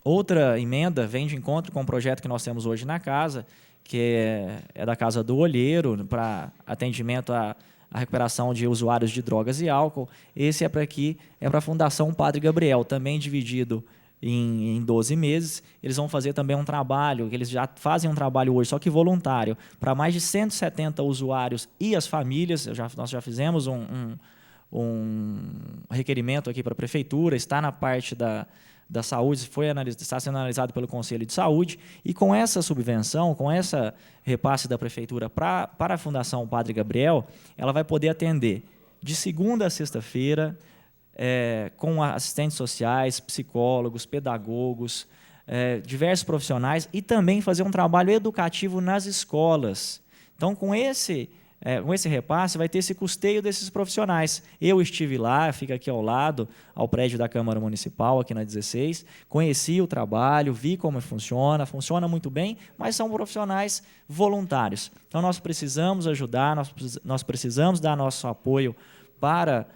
Outra emenda vem de encontro com um projeto que nós temos hoje na casa, que é da Casa do Olheiro, para atendimento à recuperação de usuários de drogas e álcool. Esse é para a Fundação Padre Gabriel, também dividido em 12 meses. Eles vão fazer também um trabalho, eles já fazem um trabalho hoje, só que voluntário, para mais de 170 usuários e as famílias. Nós já fizemos um requerimento aqui para a Prefeitura, está na parte da saúde, está sendo analisado pelo Conselho de Saúde, e com essa subvenção, com essa repasse da Prefeitura para a Fundação Padre Gabriel, ela vai poder atender de segunda a sexta-feira, com assistentes sociais, psicólogos, pedagogos, diversos profissionais, e também fazer um trabalho educativo nas escolas. Então, com esse repasse, vai ter esse custeio desses profissionais. Eu estive lá, fica aqui ao lado, ao prédio da Câmara Municipal, aqui na 16, conheci o trabalho, vi como funciona muito bem, mas são profissionais voluntários. Então, nós precisamos ajudar, nós precisamos dar nosso apoio para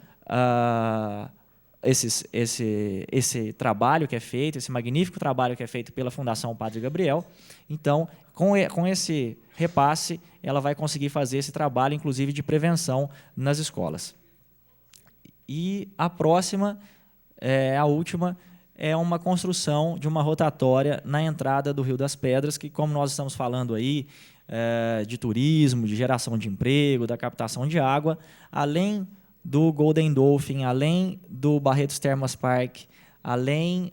esse trabalho que é feito, esse magnífico trabalho que é feito pela Fundação Padre Gabriel. Então, com esse repasse, ela vai conseguir fazer esse trabalho, inclusive, de prevenção nas escolas. E a próxima, a última, é uma construção de uma rotatória na entrada do Rio das Pedras, que, como nós estamos falando aí, de turismo, de geração de emprego, da captação de água, além do Golden Dolphin, além do Barretos Termas Park, além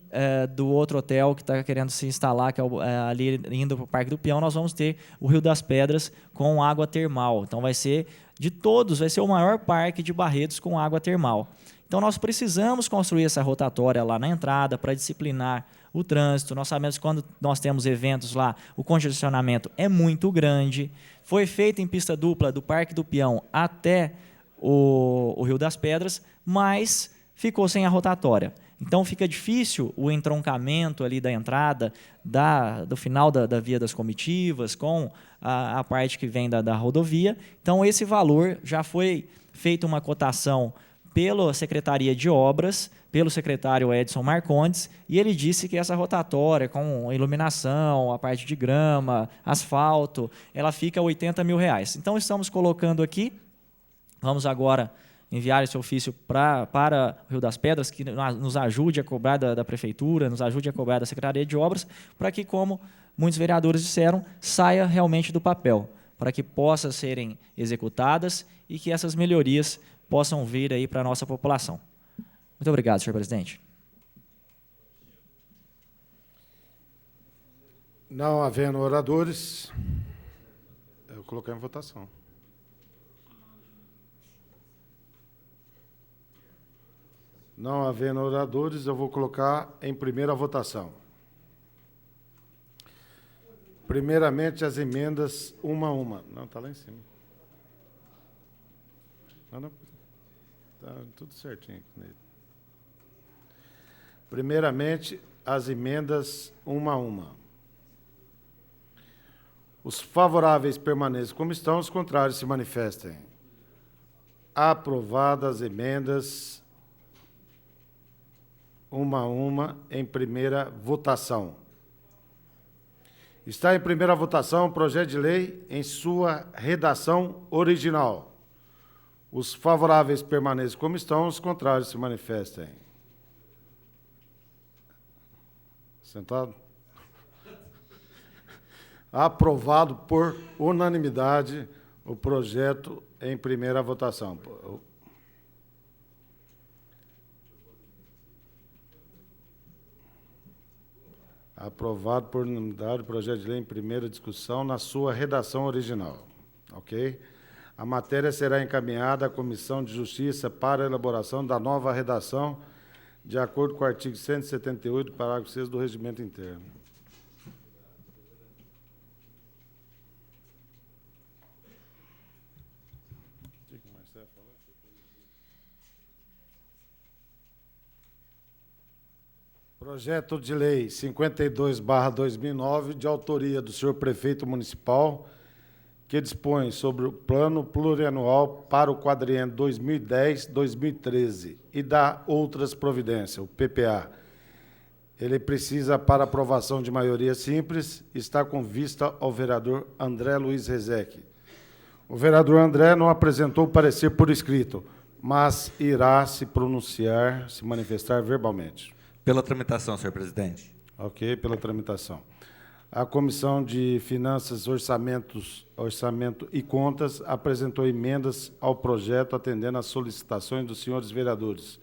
do outro hotel que está querendo se instalar, que é ali indo para o Parque do Peão, nós vamos ter o Rio das Pedras com água termal. Então, vai ser, de todos, vai ser o maior parque de Barretos com água termal. Então, nós precisamos construir essa rotatória lá na entrada para disciplinar o trânsito. Nós sabemos que quando nós temos eventos lá, o congestionamento é muito grande. Foi feito em pista dupla do Parque do Peão até o Rio das Pedras, mas ficou sem a rotatória. Então, fica difícil o entroncamento ali da entrada, do final da via das comitivas, com a parte que vem da rodovia. Então, esse valor já foi feita uma cotação pela Secretaria de Obras, pelo secretário Edson Marcondes, e ele disse que essa rotatória, com iluminação, a parte de grama, asfalto, ela fica R$ 80 mil. Então, estamos colocando aqui, vamos agora enviar esse ofício para o Rio das Pedras, que nos ajude a cobrar da Prefeitura, nos ajude a cobrar da Secretaria de Obras, para que, como muitos vereadores disseram, saia realmente do papel, para que possam serem executadas e que essas melhorias possam vir aí para a nossa população. Muito obrigado, senhor presidente. Não havendo oradores, eu coloquei em votação. Não havendo oradores, eu vou colocar em primeira votação. Primeiramente, as emendas uma a uma. Não, está lá em cima. Não, está tudo certinho aqui nele. Primeiramente, as emendas uma a uma. Os favoráveis permaneçam como estão, os contrários se manifestem. Aprovadas as emendas uma a uma, em primeira votação. Está em primeira votação o projeto de lei em sua redação original. Os favoráveis permaneçam como estão, os contrários se manifestem. Sentado? Aprovado por unanimidade o projeto em primeira votação. Aprovado por unanimidade o projeto de lei em primeira discussão na sua redação original. Ok? A matéria será encaminhada à Comissão de Justiça para a elaboração da nova redação, de acordo com o artigo 178, parágrafo 6 do Regimento Interno. Projeto de Lei 52/2009, de autoria do senhor Prefeito Municipal, que dispõe sobre o Plano Plurianual para o quadriênio 2010-2013 e dá outras providências, o PPA. Ele precisa, para aprovação de maioria simples, está com vista ao vereador André Luiz Rezec. O vereador André não apresentou parecer por escrito, mas irá se pronunciar, se manifestar verbalmente. Pela tramitação, senhor presidente. Ok, pela tramitação. A Comissão de Finanças, Orçamento e Contas apresentou emendas ao projeto atendendo às solicitações dos senhores vereadores,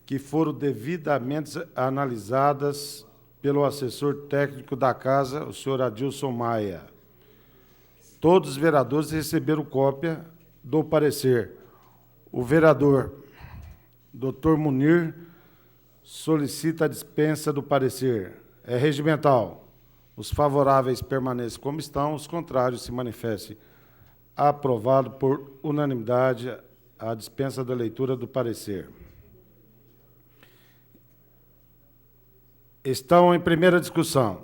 que foram devidamente analisadas pelo assessor técnico da Casa, o senhor Adilson Maia. Todos os vereadores receberam cópia do parecer. O vereador Dr. Munir solicita a dispensa do parecer. É regimental. Os favoráveis permaneçam como estão, os contrários se manifestem. Aprovado por unanimidade a dispensa da leitura do parecer. Estão em primeira discussão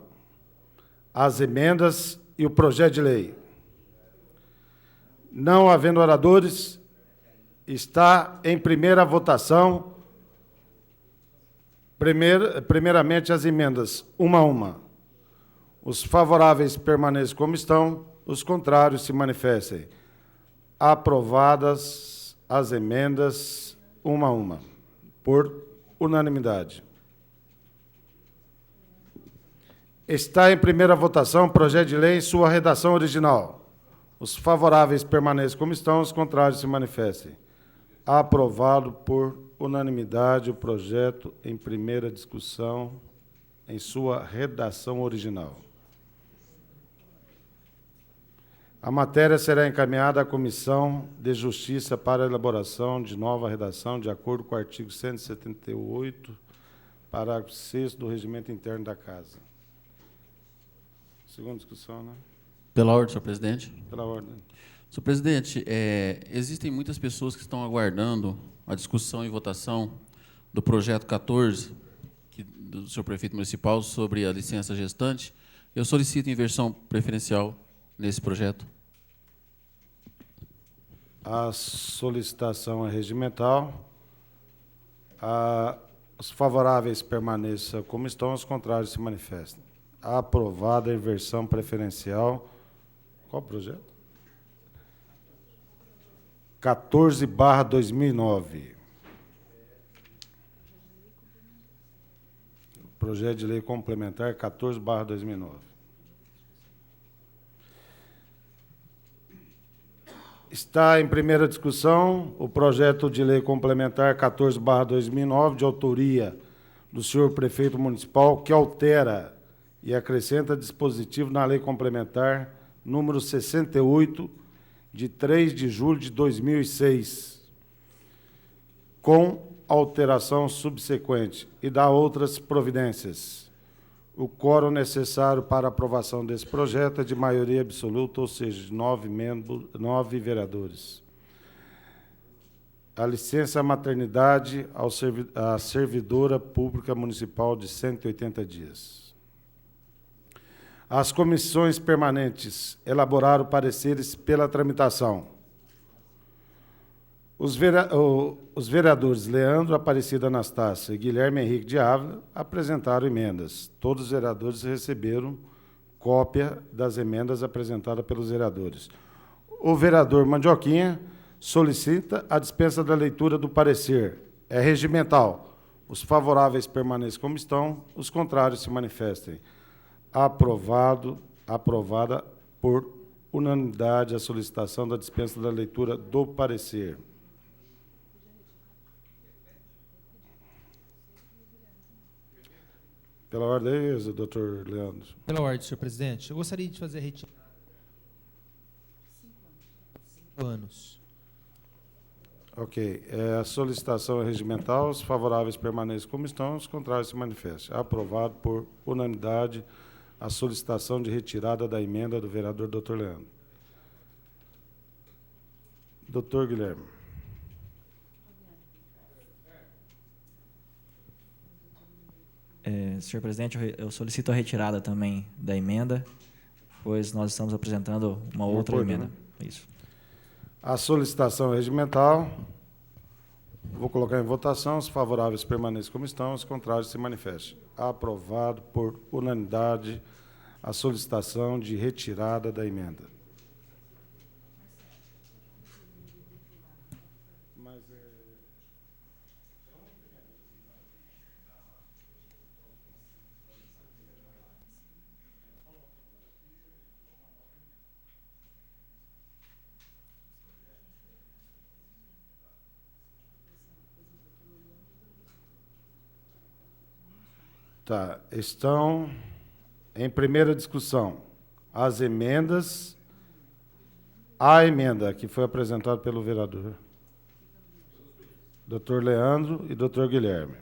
as emendas e o projeto de lei. Não havendo oradores, está em primeira votação, primeiramente as emendas, uma a uma. Os favoráveis permaneçam como estão, os contrários se manifestem. Aprovadas as emendas, uma a uma, por unanimidade. Está em primeira votação o projeto de lei em sua redação original. Os favoráveis permaneçam como estão, os contrários se manifestem. Aprovado por unanimidade o projeto em primeira discussão em sua redação original. A matéria será encaminhada à Comissão de Justiça para a elaboração de nova redação, de acordo com o artigo 178, parágrafo 6º do Regimento Interno da Casa. Segunda discussão, né? Pela ordem, senhor presidente. Pela ordem. Senhor presidente, existem muitas pessoas que estão aguardando a discussão e votação do projeto 14 do senhor prefeito municipal sobre a licença gestante. Eu solicito inversão preferencial nesse projeto. A solicitação é regimental. Os favoráveis permaneçam como estão, os contrários se manifestem. Aprovada a inversão preferencial. Qual o projeto? 14/2009. Projeto de lei complementar 14/2009. Está em primeira discussão o projeto de lei complementar 14/2009, de autoria do senhor prefeito municipal, que altera e acrescenta dispositivo na lei complementar número 68, de 3 de julho de 2006, com alteração subsequente, e dá outras providências. O quórum necessário para aprovação desse projeto é de maioria absoluta, ou seja, de 9 vereadores. A licença maternidade à servidora pública municipal de 180 dias. As comissões permanentes elaboraram pareceres pela tramitação. Os vereadores Leandro Aparecido Anastácio e Guilherme Henrique de Ávila apresentaram emendas. Todos os vereadores receberam cópia das emendas apresentadas pelos vereadores. O vereador Mandioquinha solicita a dispensa da leitura do parecer. É regimental. Os favoráveis permaneçam como estão, os contrários se manifestem. Aprovada por unanimidade a solicitação da dispensa da leitura do parecer. Pela ordem, doutor Leandro. Pela ordem, senhor presidente. Eu gostaria de fazer a retirada. 5 anos. Ok. A solicitação é regimental, os favoráveis permaneçam como estão, os contrários se manifestem. Aprovado por unanimidade a solicitação de retirada da emenda do vereador Dr. Leandro. Doutor Guilherme. Senhor presidente, eu solicito a retirada também da emenda, pois nós estamos apresentando uma outra emenda. Né? Isso. A solicitação é regimental. Vou colocar em votação. Os favoráveis permaneçam como estão, os contrários se manifestem. Aprovado por unanimidade a solicitação de retirada da emenda. Tá, estão em primeira discussão as emendas, a emenda que foi apresentada pelo vereador Dr. Leandro e Dr. Guilherme.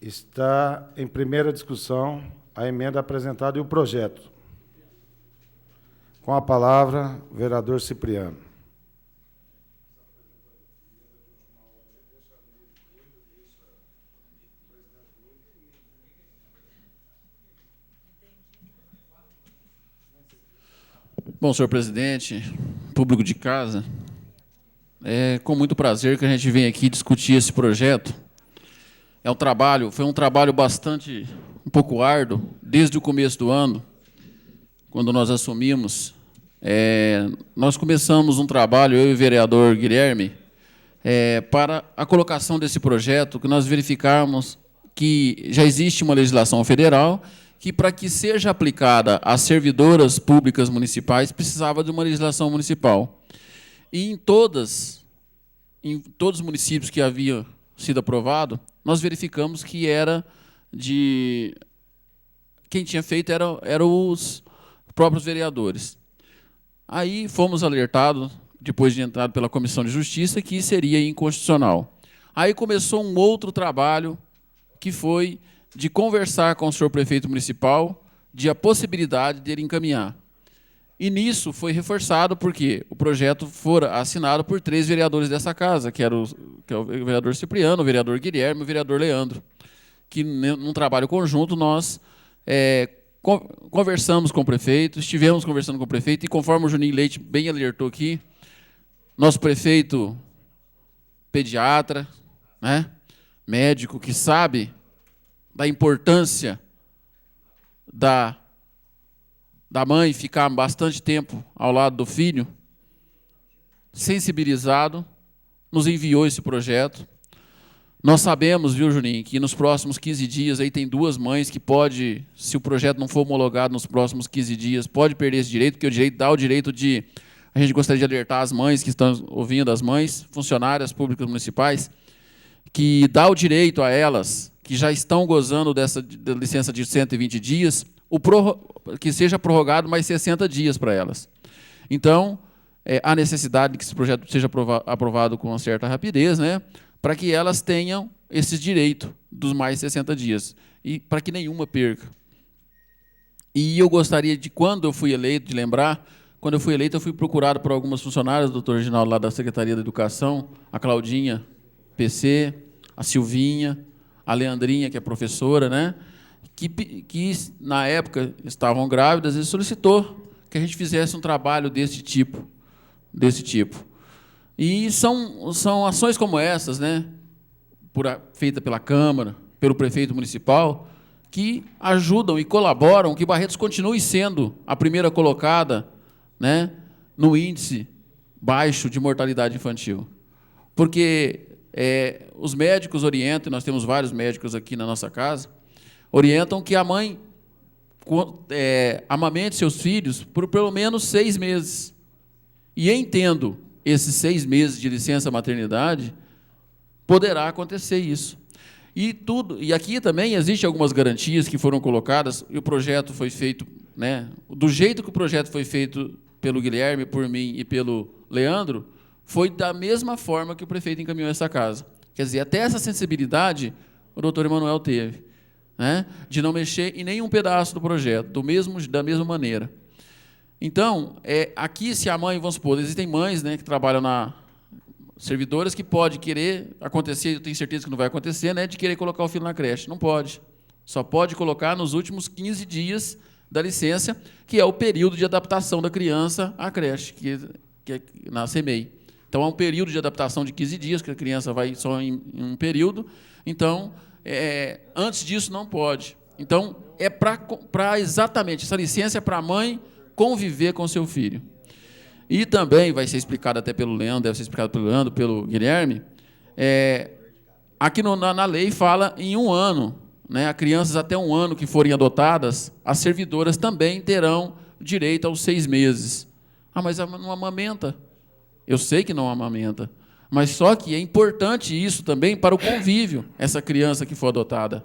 Está em primeira discussão a emenda apresentada e o projeto. Com a palavra, o vereador Cipriano. Bom, senhor presidente, público de casa, é com muito prazer que a gente vem aqui discutir esse projeto. Foi um trabalho bastante, um pouco árduo, desde o começo do ano, quando nós assumimos. Nós começamos um trabalho, eu e o vereador Guilherme, para a colocação desse projeto, que nós verificamos que já existe uma legislação federal que, para que seja aplicada às servidoras públicas municipais, precisava de uma legislação municipal. E em todos os municípios que havia sido aprovado, nós verificamos que quem tinha feito eram os próprios vereadores. Aí fomos alertados, depois de entrado pela Comissão de Justiça, que seria inconstitucional. Aí começou um outro trabalho, que foi de conversar com o senhor prefeito municipal de a possibilidade de ele encaminhar. E nisso foi reforçado porque o projeto fora assinado por 3 vereadores dessa casa, que é o vereador Cipriano, o vereador Guilherme e o vereador Leandro, que, num trabalho conjunto, nós conversamos com o prefeito, estivemos conversando com o prefeito, e conforme o Juninho Leite bem alertou aqui, nosso prefeito pediatra, né, médico, que sabe da importância da mãe ficar bastante tempo ao lado do filho, sensibilizado, nos enviou esse projeto. Nós sabemos, viu, Juninho, que nos próximos 15 dias aí tem 2 mães que pode, se o projeto não for homologado nos próximos 15 dias, pode perder esse direito, porque o direito dá o direito de... A gente gostaria de alertar as mães que estão ouvindo, as mães, funcionárias públicas municipais, que dá o direito a elas, que já estão gozando da licença de 120 dias, que seja prorrogado mais 60 dias para elas. Então, há necessidade de que esse projeto seja aprovado com uma certa rapidez, né, para que elas tenham esse direito dos mais 60 dias, e para que nenhuma perca. E eu gostaria de, quando eu fui eleito, de lembrar, quando eu fui eleito, eu fui procurado por algumas funcionárias, o doutor Reginaldo, lá da Secretaria da Educação, a Claudinha, PC, a Silvinha, a Leandrinha, que é professora, né, que na época estavam grávidas, e solicitou que a gente fizesse um trabalho desse tipo. E são ações como essas, né, feita pela Câmara, pelo prefeito municipal, que ajudam e colaboram que Barretos continue sendo a primeira colocada, né, no índice baixo de mortalidade infantil. Porque os médicos orientam, e nós temos vários médicos aqui na nossa casa, orientam que a mãe amamente seus filhos por pelo menos 6 meses. E, entendo esses 6 meses de licença maternidade, poderá acontecer isso. E aqui também existem algumas garantias que foram colocadas, e o projeto foi feito, né, do jeito que o projeto foi feito pelo Guilherme, por mim e pelo Leandro, foi da mesma forma que o prefeito encaminhou essa casa. Quer dizer, até essa sensibilidade o doutor Emanuel teve, né, de não mexer em nenhum pedaço do projeto, da mesma maneira. Então, aqui, se a mãe, vamos supor, existem mães, né, que trabalham servidoras que pode querer acontecer, eu tenho certeza que não vai acontecer, né, de querer colocar o filho na creche. Não pode. Só pode colocar nos últimos 15 dias da licença, que é o período de adaptação da criança à creche, que é na CEMEI. Então, há um período de adaptação de 15 dias, que a criança vai só em um período. Então, antes disso, não pode. Então, exatamente, essa licença é para a mãe conviver com seu filho. E também vai ser explicado até pelo Leandro, deve ser explicado pelo Leandro, pelo Guilherme, aqui na lei fala em 1 ano, né, a crianças até 1 ano que forem adotadas, as servidoras também terão direito aos 6 meses. Ah, mas não amamenta. Eu sei que não amamenta, mas só que é importante isso também para o convívio, essa criança que for adotada.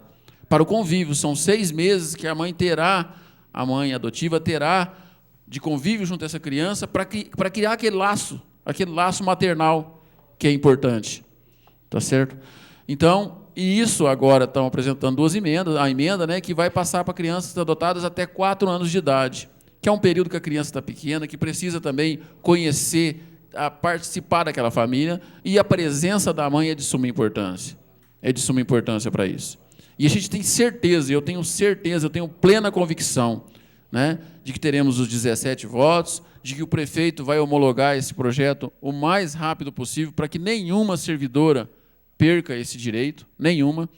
Para o convívio, são 6 meses que a mãe adotiva terá de convívio junto a essa criança para criar aquele laço maternal que é importante. Tá certo? Então, e isso agora estão apresentando 2 emendas, a emenda, né, que vai passar para crianças adotadas até 4 anos de idade, que é um período que a criança está pequena, que precisa também conhecer, participar daquela família, e a presença da mãe é de suma importância. É de suma importância para isso. E a gente tem certeza, eu tenho plena convicção, né, de que teremos os 17 votos, de que o prefeito vai homologar esse projeto o mais rápido possível, para que nenhuma servidora perca esse direito, nenhuma,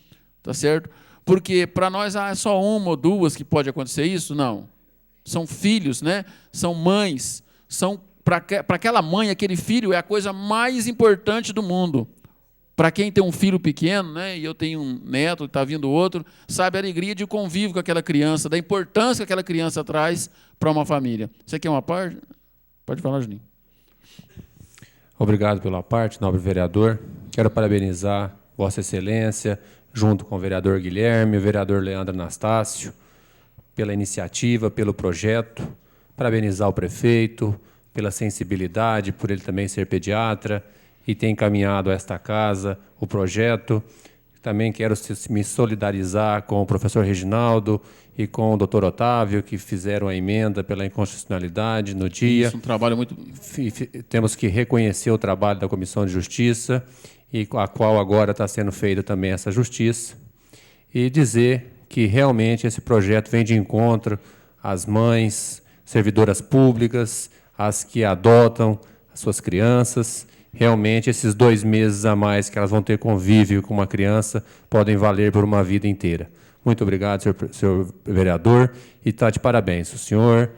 tá certo? Porque para nós é só 1 ou 2 que pode acontecer isso? Não. São filhos, né? São mães, para aquela mãe, aquele filho é a coisa mais importante do mundo. Para quem tem um filho pequeno, né, e eu tenho um neto, está vindo outro, sabe a alegria de convívio com aquela criança, da importância que aquela criança traz para uma família. Você quer uma parte? Pode falar, Juninho. Obrigado pela parte, nobre vereador. Quero parabenizar Vossa Excelência, junto com o vereador Guilherme, o vereador Leandro Anastácio, pela iniciativa, pelo projeto. Parabenizar o prefeito pela sensibilidade, por ele também ser pediatra, e ter encaminhado a esta casa o projeto. Também quero me solidarizar com o professor Reginaldo e com o doutor Otávio, que fizeram a emenda pela inconstitucionalidade no dia. Isso, um trabalho muito... Temos que reconhecer o trabalho da Comissão de Justiça, e a qual agora está sendo feita também essa justiça, e dizer que realmente esse projeto vem de encontro às mães, servidoras públicas, às que adotam as suas crianças. Realmente, esses 2 meses a mais que elas vão ter convívio com uma criança podem valer por uma vida inteira. Muito obrigado, senhor vereador, e está de parabéns o senhor,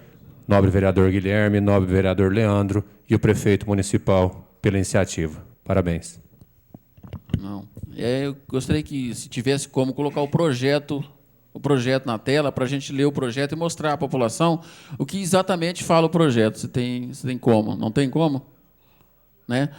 nobre vereador Guilherme, nobre vereador Leandro e o prefeito municipal pela iniciativa. Parabéns. Não. Eu gostaria que, se tivesse como, colocar o projeto na tela para a gente ler o projeto e mostrar à população o que exatamente fala o projeto. Se tem como? Não tem como? Né?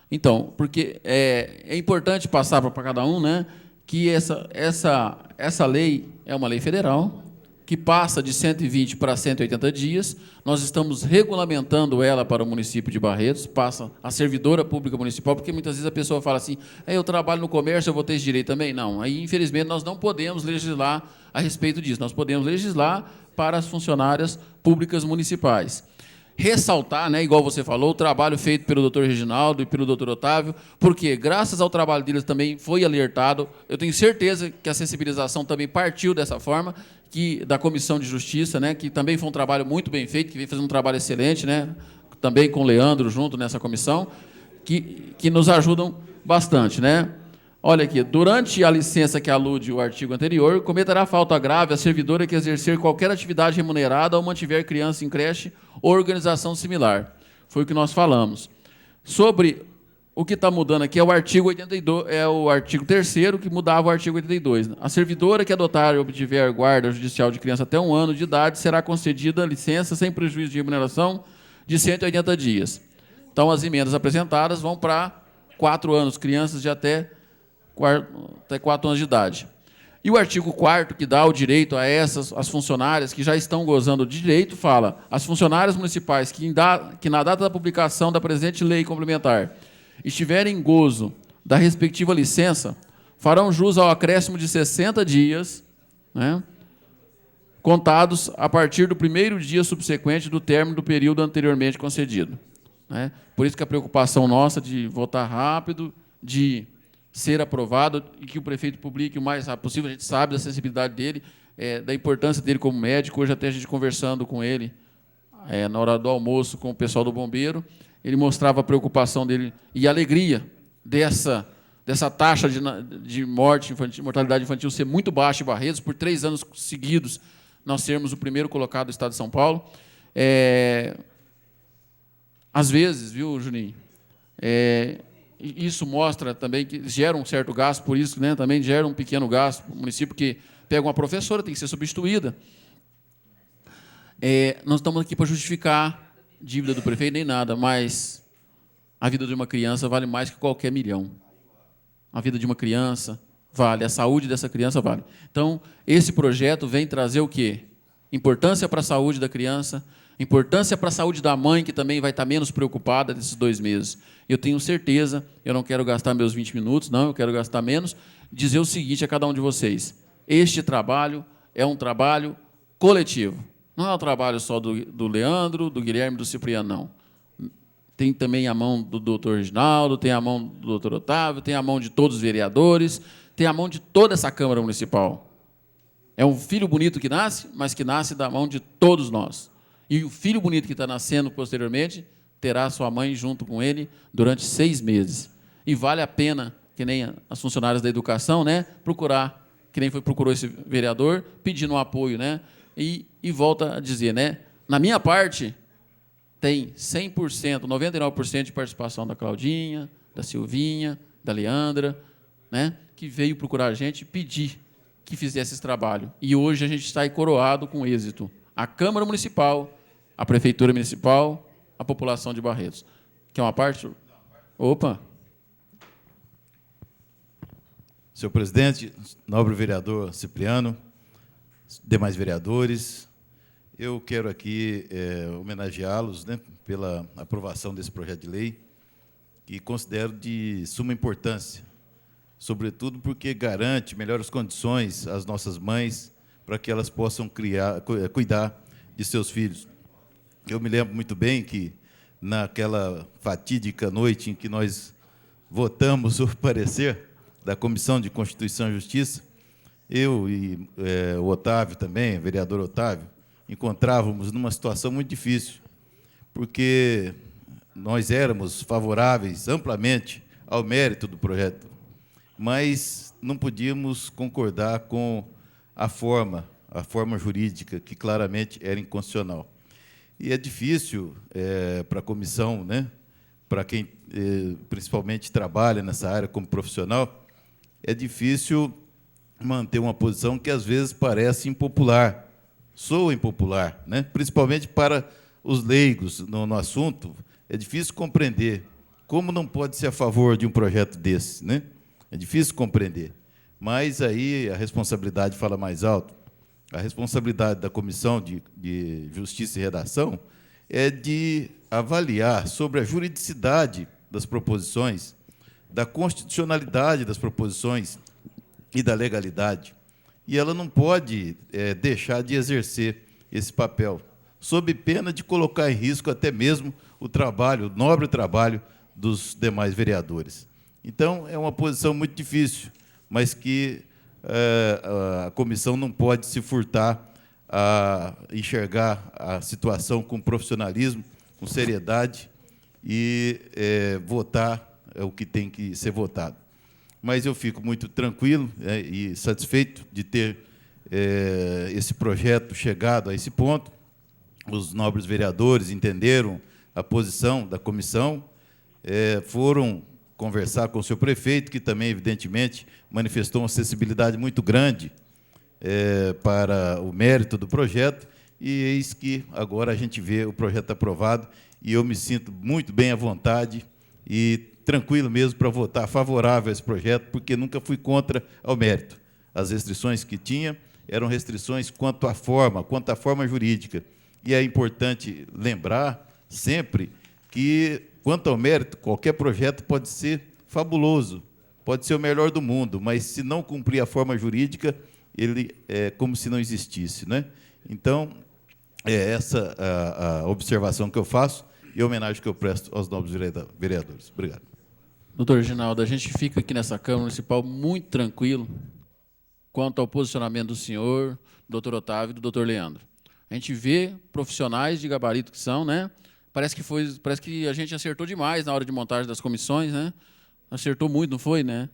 Então, porque é importante passar para cada um, né, que essa lei é uma lei federal, que passa de 120 para 180 dias. Nós estamos regulamentando ela para o município de Barretos, passa a servidora pública municipal, porque muitas vezes a pessoa fala assim, eu trabalho no comércio, eu vou ter esse direito também. Não, aí, infelizmente, nós não podemos legislar a respeito disso. Nós podemos legislar para as funcionárias públicas municipais. Ressaltar, né, igual você falou, o trabalho feito pelo doutor Reginaldo e pelo doutor Otávio, porque, graças ao trabalho deles, também foi alertado. Eu tenho certeza que a sensibilização também partiu dessa forma, da Comissão de Justiça, né, que também foi um trabalho muito bem feito, que vem fazendo um trabalho excelente, né, também com o Leandro junto nessa comissão, que nos ajudam bastante, né? Olha aqui, durante a licença que alude o artigo anterior, cometerá falta grave a servidora que exercer qualquer atividade remunerada ou mantiver criança em creche ou organização similar. Foi o que nós falamos. Sobre o que está mudando aqui é o artigo 82, é o artigo 3º, que mudava o artigo 82. A servidora que adotar e obtiver guarda judicial de criança até 1 ano de idade será concedida licença sem prejuízo de remuneração de 180 dias. Então, as emendas apresentadas vão para 4 anos, crianças de até 4 anos de idade. E o artigo 4º, que dá o direito a as funcionárias que já estão gozando de direito, fala: as funcionárias municipais que na data da publicação da presente lei complementar estiverem em gozo da respectiva licença, farão jus ao acréscimo de 60 dias, né, contados a partir do 1º dia subsequente do término do período anteriormente concedido. Né? Por isso que a preocupação nossa de votar rápido, de ser aprovado e que o prefeito publique o mais rápido possível. A gente sabe da sensibilidade dele, da importância dele como médico. Hoje até a gente conversando com ele, na hora do almoço, com o pessoal do bombeiro, ele mostrava a preocupação dele e a alegria dessa taxa de morte infantil, mortalidade infantil ser muito baixa em Barretos, por 3 anos seguidos, nós sermos o primeiro colocado do Estado de São Paulo. Às vezes, viu, Juninho, isso mostra também que gera um certo gasto, por isso, né, também gera um pequeno gasto para o município, que pega uma professora, tem que ser substituída. Nós estamos aqui para justificar dívida do prefeito, nem nada, mas a vida de uma criança vale mais que qualquer milhão. A vida de uma criança vale, a saúde dessa criança vale. Então, esse projeto vem trazer o quê? Importância para a saúde da criança, importância para a saúde da mãe, que também vai estar menos preocupada nesses 2 meses. Eu tenho certeza, eu não quero gastar meus 20 minutos, não, eu quero gastar menos, dizer o seguinte a cada um de vocês: este trabalho é um trabalho coletivo. Não é um trabalho só do Leandro, do Guilherme, do Cipriano, não. Tem também a mão do doutor Reginaldo, tem a mão do doutor Otávio, tem a mão de todos os vereadores, tem a mão de toda essa Câmara Municipal. É um filho bonito que nasce, mas que nasce da mão de todos nós. E o filho bonito que está nascendo posteriormente terá sua mãe junto com ele durante 6 meses. E vale a pena, que nem as funcionárias da educação, né, procurar, que nem procurou esse vereador, pedindo um apoio, né? E volta a dizer, né, na minha parte, tem 100%, 99% de participação da Claudinha, da Silvinha, da Leandra, né, que veio procurar a gente e pedir que fizesse esse trabalho. E hoje a gente está aí coroado com êxito. A Câmara Municipal, a Prefeitura Municipal, a população de Barretos. Quer uma parte? Opa! Senhor presidente, nobre vereador Cipriano, demais vereadores, eu quero aqui homenageá-los, né, pela aprovação desse projeto de lei, que considero de suma importância, sobretudo porque garante melhores condições às nossas mães para que elas possam cuidar de seus filhos. Eu me lembro muito bem que, naquela fatídica noite em que nós votamos o parecer da Comissão de Constituição e Justiça, eu e o Otávio também, o vereador Otávio, encontrávamos numa situação muito difícil, porque nós éramos favoráveis amplamente ao mérito do projeto, mas não podíamos concordar com a forma jurídica, que claramente era inconstitucional. E é difícil para a comissão, né, para quem principalmente trabalha nessa área como profissional, é difícil manter uma posição que às vezes parece impopular, soa impopular, né? Principalmente para os leigos no assunto, é difícil compreender como não pode ser a favor de um projeto desse, né? É difícil compreender, mas aí a responsabilidade fala mais alto. A responsabilidade da Comissão de Justiça e Redação é de avaliar sobre a juridicidade das proposições, da constitucionalidade das proposições e da legalidade. E ela não pode deixar de exercer esse papel, sob pena de colocar em risco até mesmo o nobre trabalho dos demais vereadores. Então, é uma posição muito difícil, mas que a comissão não pode se furtar a enxergar a situação com profissionalismo, com seriedade e votar o que tem que ser votado. Mas eu fico muito tranquilo e satisfeito de ter esse projeto chegado a esse ponto. Os nobres vereadores entenderam a posição da comissão, foram conversar com o senhor prefeito, que também, evidentemente, manifestou uma sensibilidade muito grande para o mérito do projeto, e eis que agora a gente vê o projeto aprovado, e eu me sinto muito bem à vontade e tranquilo mesmo para votar favorável a esse projeto, porque nunca fui contra ao mérito. As restrições que tinha eram restrições quanto à forma jurídica. E é importante lembrar sempre que, quanto ao mérito, qualquer projeto pode ser fabuloso, pode ser o melhor do mundo, mas, se não cumprir a forma jurídica, ele é como se não existisse, né? Então, é essa a observação que eu faço e a homenagem que eu presto aos nobres vereadores. Obrigado. Doutor Reginaldo, a gente fica aqui nessa Câmara Municipal muito tranquilo quanto ao posicionamento do senhor, do doutor Otávio e do doutor Leandro. A gente vê profissionais de gabarito que são, né, parece que a gente acertou demais na hora de montagem das comissões, né? Acertou muito, não foi, né?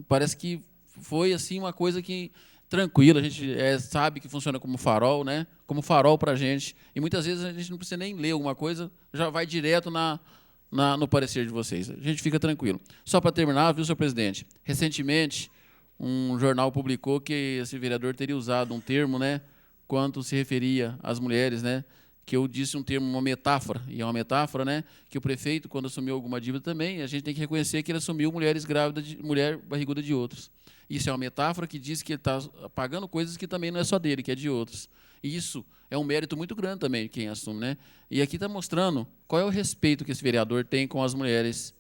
Parece que foi assim uma coisa que tranquila, a gente sabe que funciona como farol, né? Como farol para a gente. E muitas vezes a gente não precisa nem ler alguma coisa, já vai direto no parecer de vocês. A gente fica tranquilo. Só para terminar, viu, senhor presidente? Recentemente, um jornal publicou que esse vereador teria usado um termo, né, quando se referia às mulheres, né, que eu disse um termo, uma metáfora, e é uma metáfora, né, que o prefeito, quando assumiu alguma dívida também, a gente tem que reconhecer que ele assumiu mulheres grávidas, mulher barriguda de outros. Isso é uma metáfora que diz que ele está pagando coisas que também não é só dele, que é de outros. E isso é um mérito muito grande também, quem assume, né? E aqui está mostrando qual é o respeito que esse vereador tem com as mulheres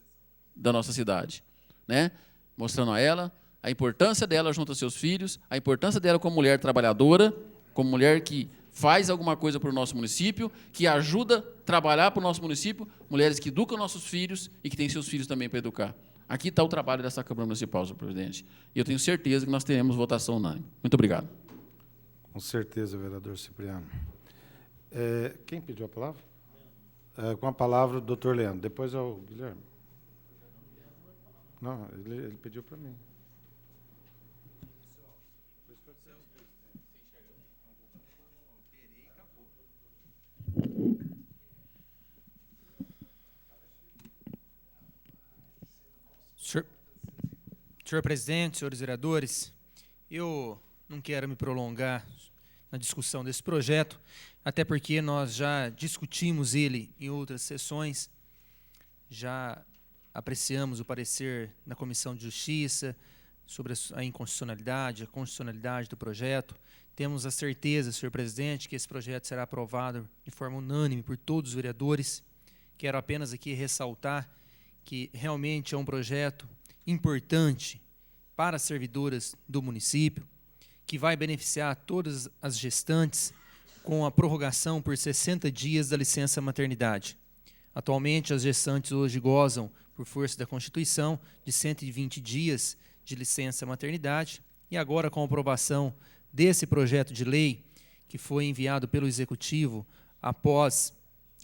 da nossa cidade, né? Mostrando a ela a importância dela junto aos seus filhos, a importância dela como mulher trabalhadora, como mulher que faz alguma coisa para o nosso município, que ajuda a trabalhar para o nosso município, mulheres que educam nossos filhos e que têm seus filhos também para educar. Aqui está o trabalho dessa Câmara Municipal, senhor presidente. E eu tenho certeza que nós teremos votação unânime. Muito obrigado. Com certeza, vereador Cipriano. Quem pediu a palavra? Com a palavra, o doutor Leandro. Depois é o Guilherme. Não, ele pediu para mim. Senhor presidente, senhores vereadores, eu não quero me prolongar na discussão desse projeto, até porque nós já discutimos ele em outras sessões, já apreciamos o parecer na Comissão de Justiça sobre a inconstitucionalidade, a constitucionalidade do projeto. Temos a certeza, senhor presidente, que esse projeto será aprovado de forma unânime por todos os vereadores. Quero apenas aqui ressaltar que realmente é um projeto importante para as servidoras do município, que vai beneficiar todas as gestantes com a prorrogação por 60 dias da licença maternidade. Atualmente, as gestantes hoje gozam, por força da Constituição, de 120 dias de licença maternidade, e agora, com a aprovação desse projeto de lei, que foi enviado pelo Executivo após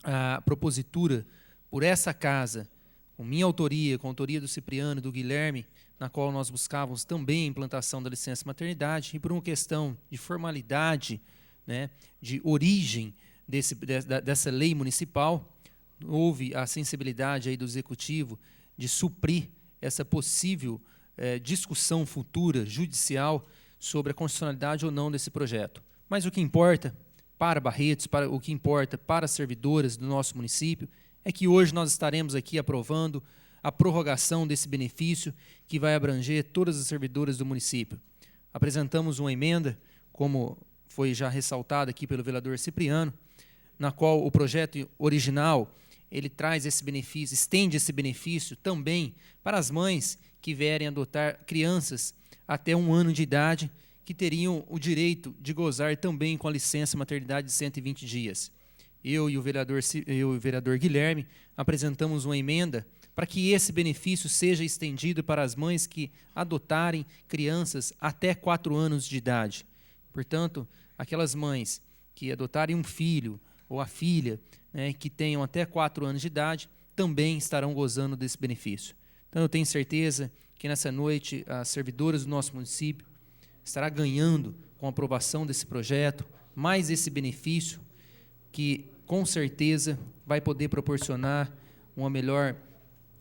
a propositura por essa casa, com minha autoria, com a autoria do Cipriano e do Guilherme, na qual nós buscávamos também a implantação da licença maternidade, e por uma questão de formalidade, né, de origem dessa lei municipal, houve a sensibilidade aí do Executivo de suprir essa possível discussão futura, judicial, sobre a constitucionalidade ou não desse projeto. Mas o que importa para Barretos, o que importa para as servidoras do nosso município, é que hoje nós estaremos aqui aprovando a prorrogação desse benefício que vai abranger todas as servidoras do município. Apresentamos uma emenda, como foi já ressaltado aqui pelo vereador Cipriano, na qual o projeto original ele traz esse benefício, estende esse benefício também para as mães que vierem adotar crianças até 1 ano de idade, que teriam o direito de gozar também com a licença maternidade de 120 dias. Eu e o vereador Guilherme apresentamos uma emenda para que esse benefício seja estendido para as mães que adotarem crianças até 4 anos de idade. Portanto, aquelas mães que adotarem um filho ou a filha, né, que tenham até 4 anos de idade, também estarão gozando desse benefício. Então, eu tenho certeza que nessa noite as servidoras do nosso município estará ganhando com a aprovação desse projeto, mais esse benefício que, com certeza, vai poder proporcionar uma melhor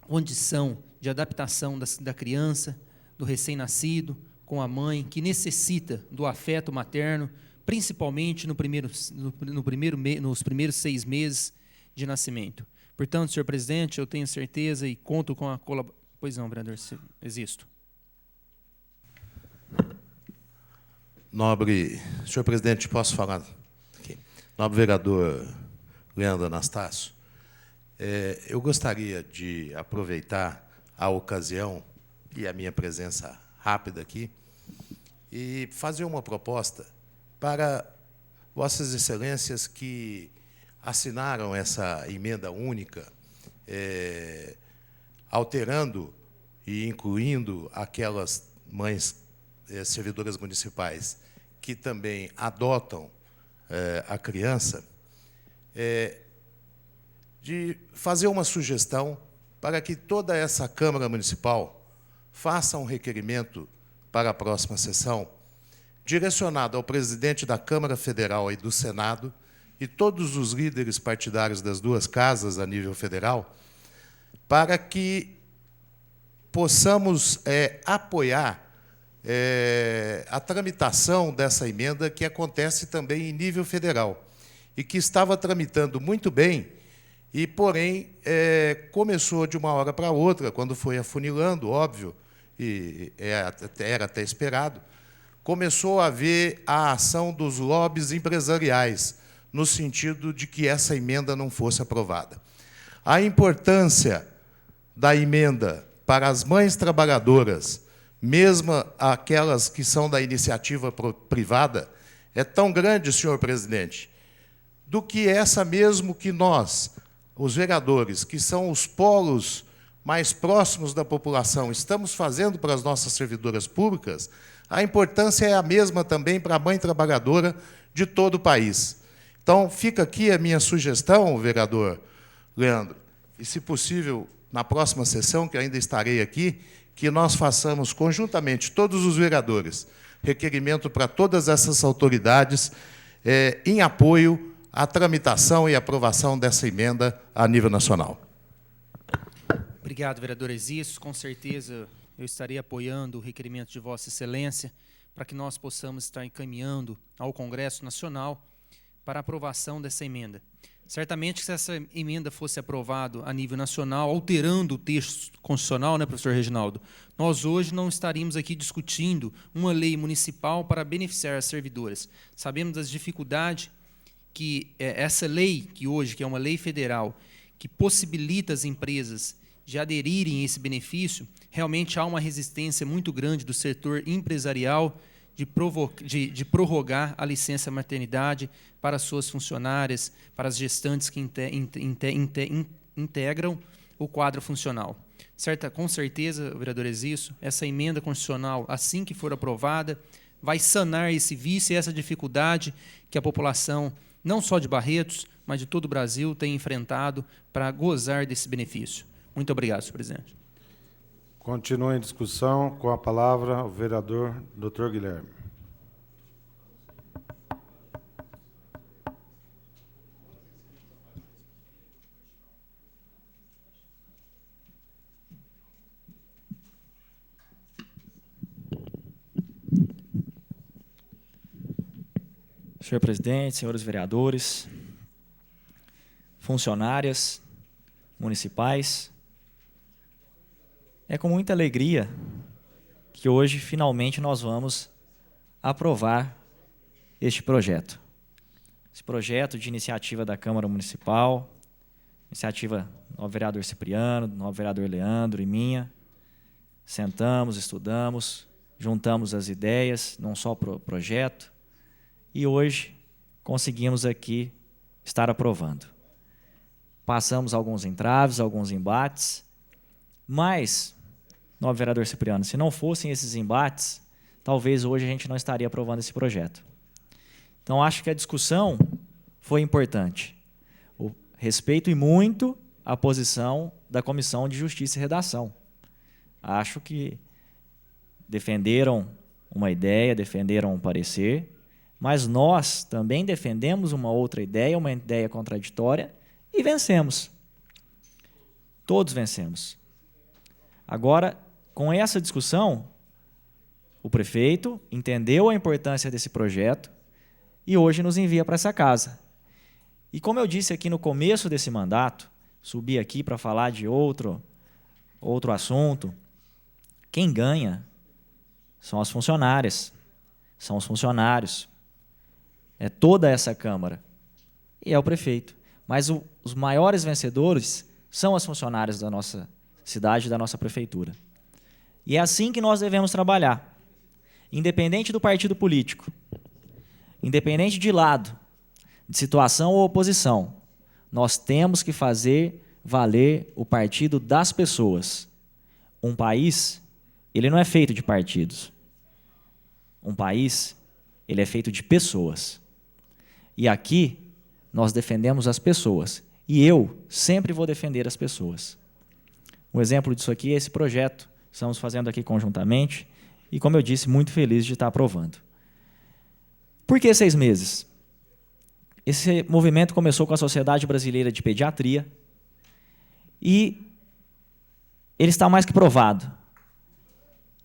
condição de adaptação da criança, do recém-nascido, com a mãe, que necessita do afeto materno, principalmente nos primeiros 6 meses de nascimento. Portanto, senhor presidente, eu tenho certeza e conto com a colaboração. Pois não, vereador, existo. Nobre, senhor presidente, posso falar? Aqui. Nobre vereador Leandro Anastácio, eu gostaria de aproveitar a ocasião e a minha presença rápida aqui e fazer uma proposta para vossas excelências que assinaram essa emenda única, alterando e incluindo aquelas mães servidoras municipais que também adotam a criança, de fazer uma sugestão para que toda essa Câmara Municipal faça um requerimento para a próxima sessão, direcionado ao presidente da Câmara Federal e do Senado e todos os líderes partidários das duas casas a nível federal, para que possamos apoiar a tramitação dessa emenda que acontece também em nível federal e que estava tramitando muito bem e, porém, começou de uma hora para outra, quando foi afunilando, óbvio, e era até esperado, começou a haver a ação dos lobbies empresariais, no sentido de que essa emenda não fosse aprovada. A importância da emenda para as mães trabalhadoras, mesmo aquelas que são da iniciativa privada, é tão grande, senhor presidente, do que essa mesmo que nós, os vereadores, que são os polos mais próximos da população, estamos fazendo para as nossas servidoras públicas, a importância é a mesma também para a mãe trabalhadora de todo o país. Então, fica aqui a minha sugestão, vereador Leandro, e, se possível, na próxima sessão, que ainda estarei aqui, que nós façamos conjuntamente, todos os vereadores, requerimento para todas essas autoridades em apoio à tramitação e aprovação dessa emenda a nível nacional. Obrigado, vereador Exício. Com certeza eu estarei apoiando o requerimento de Vossa Excelência para que nós possamos estar encaminhando ao Congresso Nacional para a aprovação dessa emenda. Certamente, se essa emenda fosse aprovada a nível nacional, alterando o texto constitucional, né, professor Reginaldo, nós hoje não estaríamos aqui discutindo uma lei municipal para beneficiar as servidoras. Sabemos das dificuldades que essa lei, que é uma lei federal, que possibilita as empresas de aderirem a esse benefício, realmente há uma resistência muito grande do setor empresarial de prorrogar a licença maternidade para suas funcionárias, para as gestantes que integram o quadro funcional. Com certeza, vereador Exício, essa emenda constitucional, assim que for aprovada, vai sanar esse vício e essa dificuldade que a população, não só de Barretos, mas de todo o Brasil, tem enfrentado para gozar desse benefício. Muito obrigado, senhor presidente. Continua em discussão. Com a palavra, o vereador Dr. Guilherme. Senhor presidente, senhores vereadores, funcionárias municipais, é com muita alegria que hoje, finalmente, nós vamos aprovar este projeto. Esse projeto de iniciativa da Câmara Municipal, iniciativa do vereador Cipriano, do vereador Leandro e minha. Sentamos, estudamos, juntamos as ideias, não só para o projeto, e hoje conseguimos aqui estar aprovando. Passamos alguns entraves, alguns embates, mas, nobre vereador Cipriano, se não fossem esses embates, talvez hoje a gente não estaria aprovando esse projeto. Então, acho que a discussão foi importante. Eu respeito e muito a posição da Comissão de Justiça e Redação. Acho que defenderam uma ideia, defenderam um parecer, mas nós também defendemos uma outra ideia, uma ideia contraditória, e vencemos. Todos vencemos. Agora, com essa discussão, o prefeito entendeu a importância desse projeto e hoje nos envia para essa casa. E como eu disse aqui no começo desse mandato, subi aqui para falar de outro assunto, quem ganha são as funcionárias, são os funcionários, é toda essa Câmara e é o prefeito. Mas os maiores vencedores são as funcionárias da nossa cidade, da nossa prefeitura. E é assim que nós devemos trabalhar, independente do partido político, independente de lado, de situação ou oposição, nós temos que fazer valer o partido das pessoas. Um país, ele não é feito de partidos. Um país, ele é feito de pessoas. E aqui, nós defendemos as pessoas E eu sempre vou defender as pessoas. Um exemplo disso aqui é esse projeto que estamos fazendo aqui conjuntamente e, como eu disse, muito feliz de estar aprovando. Por que 6 meses? Esse movimento começou com a Sociedade Brasileira de Pediatria e ele está mais que provado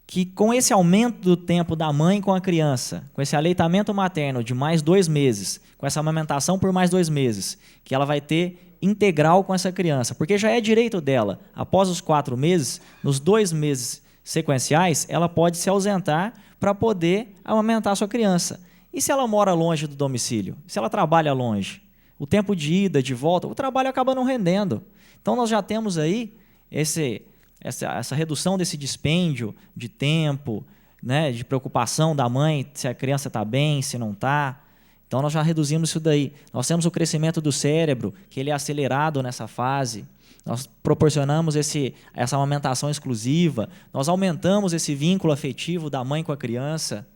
que, com esse aumento do tempo da mãe com a criança, com esse aleitamento materno de mais 2 meses, com essa amamentação por mais 2 meses, que ela vai ter integral com essa criança, porque já é direito dela, após os 4 meses, nos 2 meses sequenciais, ela pode se ausentar para poder amamentar a sua criança. E se ela mora longe do domicílio? Se ela trabalha longe? O tempo de ida, de volta, o trabalho acaba não rendendo. Então, nós já temos aí essa redução desse dispêndio de tempo, né, de preocupação da mãe se a criança está bem, se não está. Então, nós já reduzimos isso daí. Nós temos o crescimento do cérebro, que ele é acelerado nessa fase. Nós proporcionamos essa amamentação exclusiva. Nós aumentamos esse vínculo afetivo da mãe com a criança.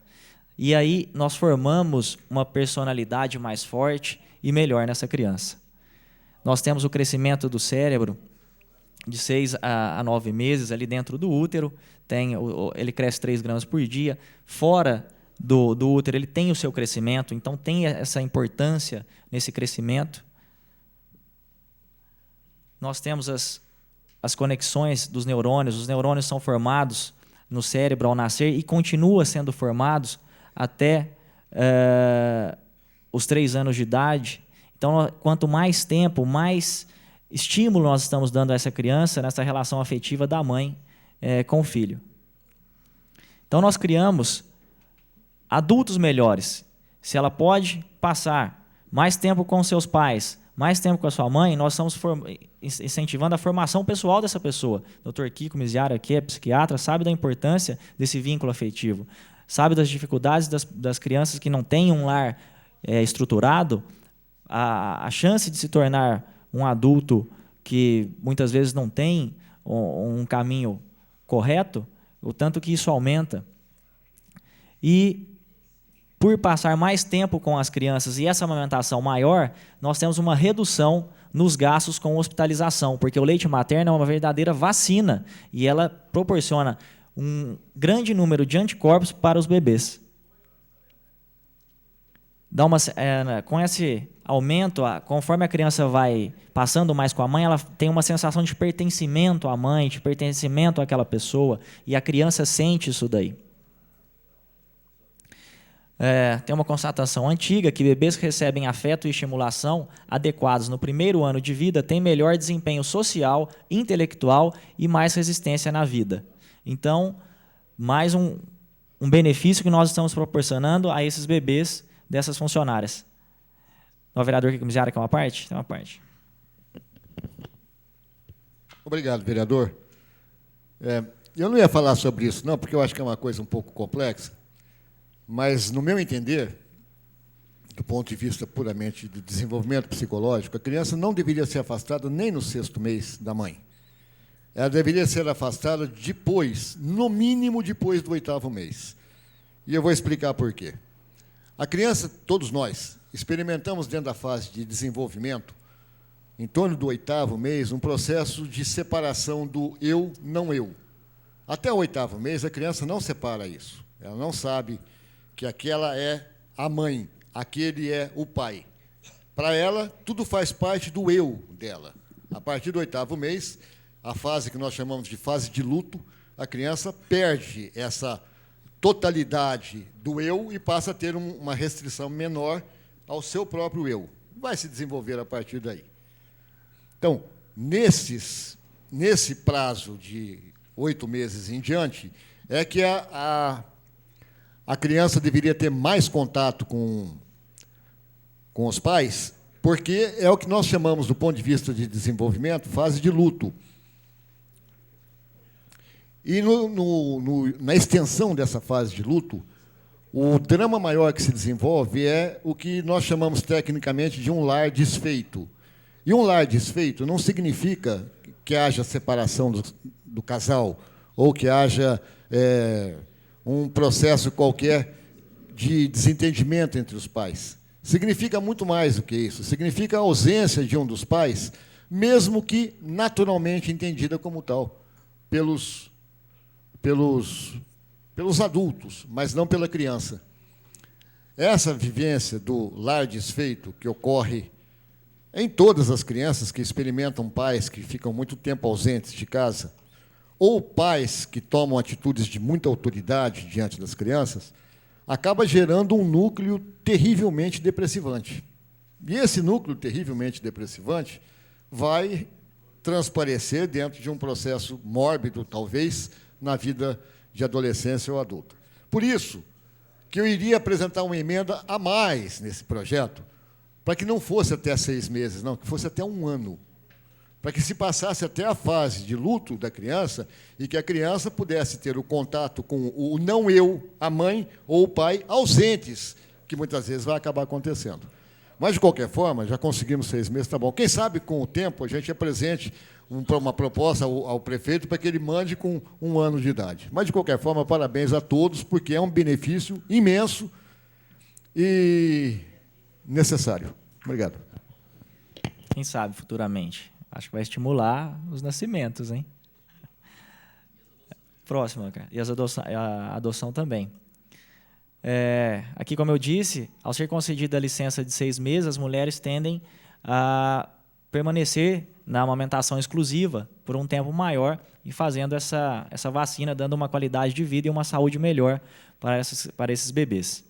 E aí nós formamos uma personalidade mais forte e melhor nessa criança. Nós temos o crescimento do cérebro de 6 a 9 meses ali dentro do útero. Ele cresce 3 gramas por dia. Fora do útero, ele tem o seu crescimento, então tem essa importância nesse crescimento. Nós temos as conexões dos neurônios. Os neurônios são formados no cérebro ao nascer e continuam sendo formados até os 3 anos de idade. Então, quanto mais tempo, mais estímulo nós estamos dando a essa criança nessa relação afetiva da mãe com o filho. Então, nós criamos adultos melhores. Se ela pode passar mais tempo com seus pais, mais tempo com a sua mãe, nós estamos incentivando a formação pessoal dessa pessoa. O Dr. Kiko Miziara, que é psiquiatra, sabe da importância desse vínculo afetivo. Sabe das dificuldades das crianças que não têm um lar estruturado, a chance de se tornar um adulto que muitas vezes não tem um caminho correto, o tanto que isso aumenta. E, por passar mais tempo com as crianças e essa amamentação maior, nós temos uma redução nos gastos com hospitalização, porque o leite materno é uma verdadeira vacina e ela proporciona um grande número de anticorpos para os bebês. Com esse aumento, conforme a criança vai passando mais com a mãe, ela tem uma sensação de pertencimento à mãe, de pertencimento àquela pessoa, e a criança sente isso daí. Tem uma constatação antiga que bebês que recebem afeto e estimulação adequados no primeiro ano de vida têm melhor desempenho social, intelectual e mais resistência na vida. Então, mais um benefício que nós estamos proporcionando a esses bebês dessas funcionárias. O vereador Kiko Miziara quer uma parte? Tem uma parte. Obrigado, vereador. Eu não ia falar sobre isso, não, porque eu acho que é uma coisa um pouco complexa, mas, no meu entender, do ponto de vista puramente de desenvolvimento psicológico, a criança não deveria ser afastada nem no 6º mês da mãe. Ela deveria ser afastada depois, no mínimo depois do 8º mês. E eu vou explicar por quê. A criança, todos nós, experimentamos dentro da fase de desenvolvimento, em torno do 8º mês, um processo de separação do eu, não eu. Até o 8º mês, a criança não separa isso. Ela não sabe que aquela é a mãe, aquele é o pai. Para ela, tudo faz parte do eu dela. A partir do 8º mês, a fase que nós chamamos de fase de luto, a criança perde essa totalidade do eu e passa a ter uma restrição menor ao seu próprio eu. Vai se desenvolver a partir daí. Então, nesse prazo de 8 meses em diante, é que a criança deveria ter mais contato com os pais, porque é o que nós chamamos, do ponto de vista de desenvolvimento, fase de luto. E na extensão dessa fase de luto, o drama maior que se desenvolve é o que nós chamamos tecnicamente de um lar desfeito. E um lar desfeito não significa que haja separação do casal, ou que haja um processo qualquer de desentendimento entre os pais. significa muito mais do que isso. Significa a ausência de um dos pais, mesmo que naturalmente entendida como tal pelos adultos, mas não pela criança. Essa vivência do lar desfeito que ocorre em todas as crianças que experimentam pais que ficam muito tempo ausentes de casa, ou pais que tomam atitudes de muita autoridade diante das crianças, acaba gerando um núcleo terrivelmente depressivante. E esse núcleo terrivelmente depressivante vai transparecer dentro de um processo mórbido, talvez, na vida de adolescência ou adulta. Por isso que eu iria apresentar uma emenda a mais nesse projeto, para que não fosse até 6 meses, não, que fosse até 1 ano, para que se passasse até a fase de luto da criança e que a criança pudesse ter o contato com o não-eu, a mãe ou o pai, ausentes, que muitas vezes vai acabar acontecendo. Mas, de qualquer forma, já conseguimos 6 meses, tá bom. Quem sabe, com o tempo, a gente apresente uma proposta ao prefeito para que ele mande com 1 ano de idade. Mas, de qualquer forma, parabéns a todos, porque é um benefício imenso e necessário. Obrigado. Quem sabe, futuramente. Acho que vai estimular os nascimentos, hein? Próxima, cara. E a adoção também. Aqui, como eu disse, ao ser concedida a licença de 6 meses, as mulheres tendem a permanecer na amamentação exclusiva por um tempo maior e fazendo essa vacina, dando uma qualidade de vida e uma saúde melhor para esses bebês.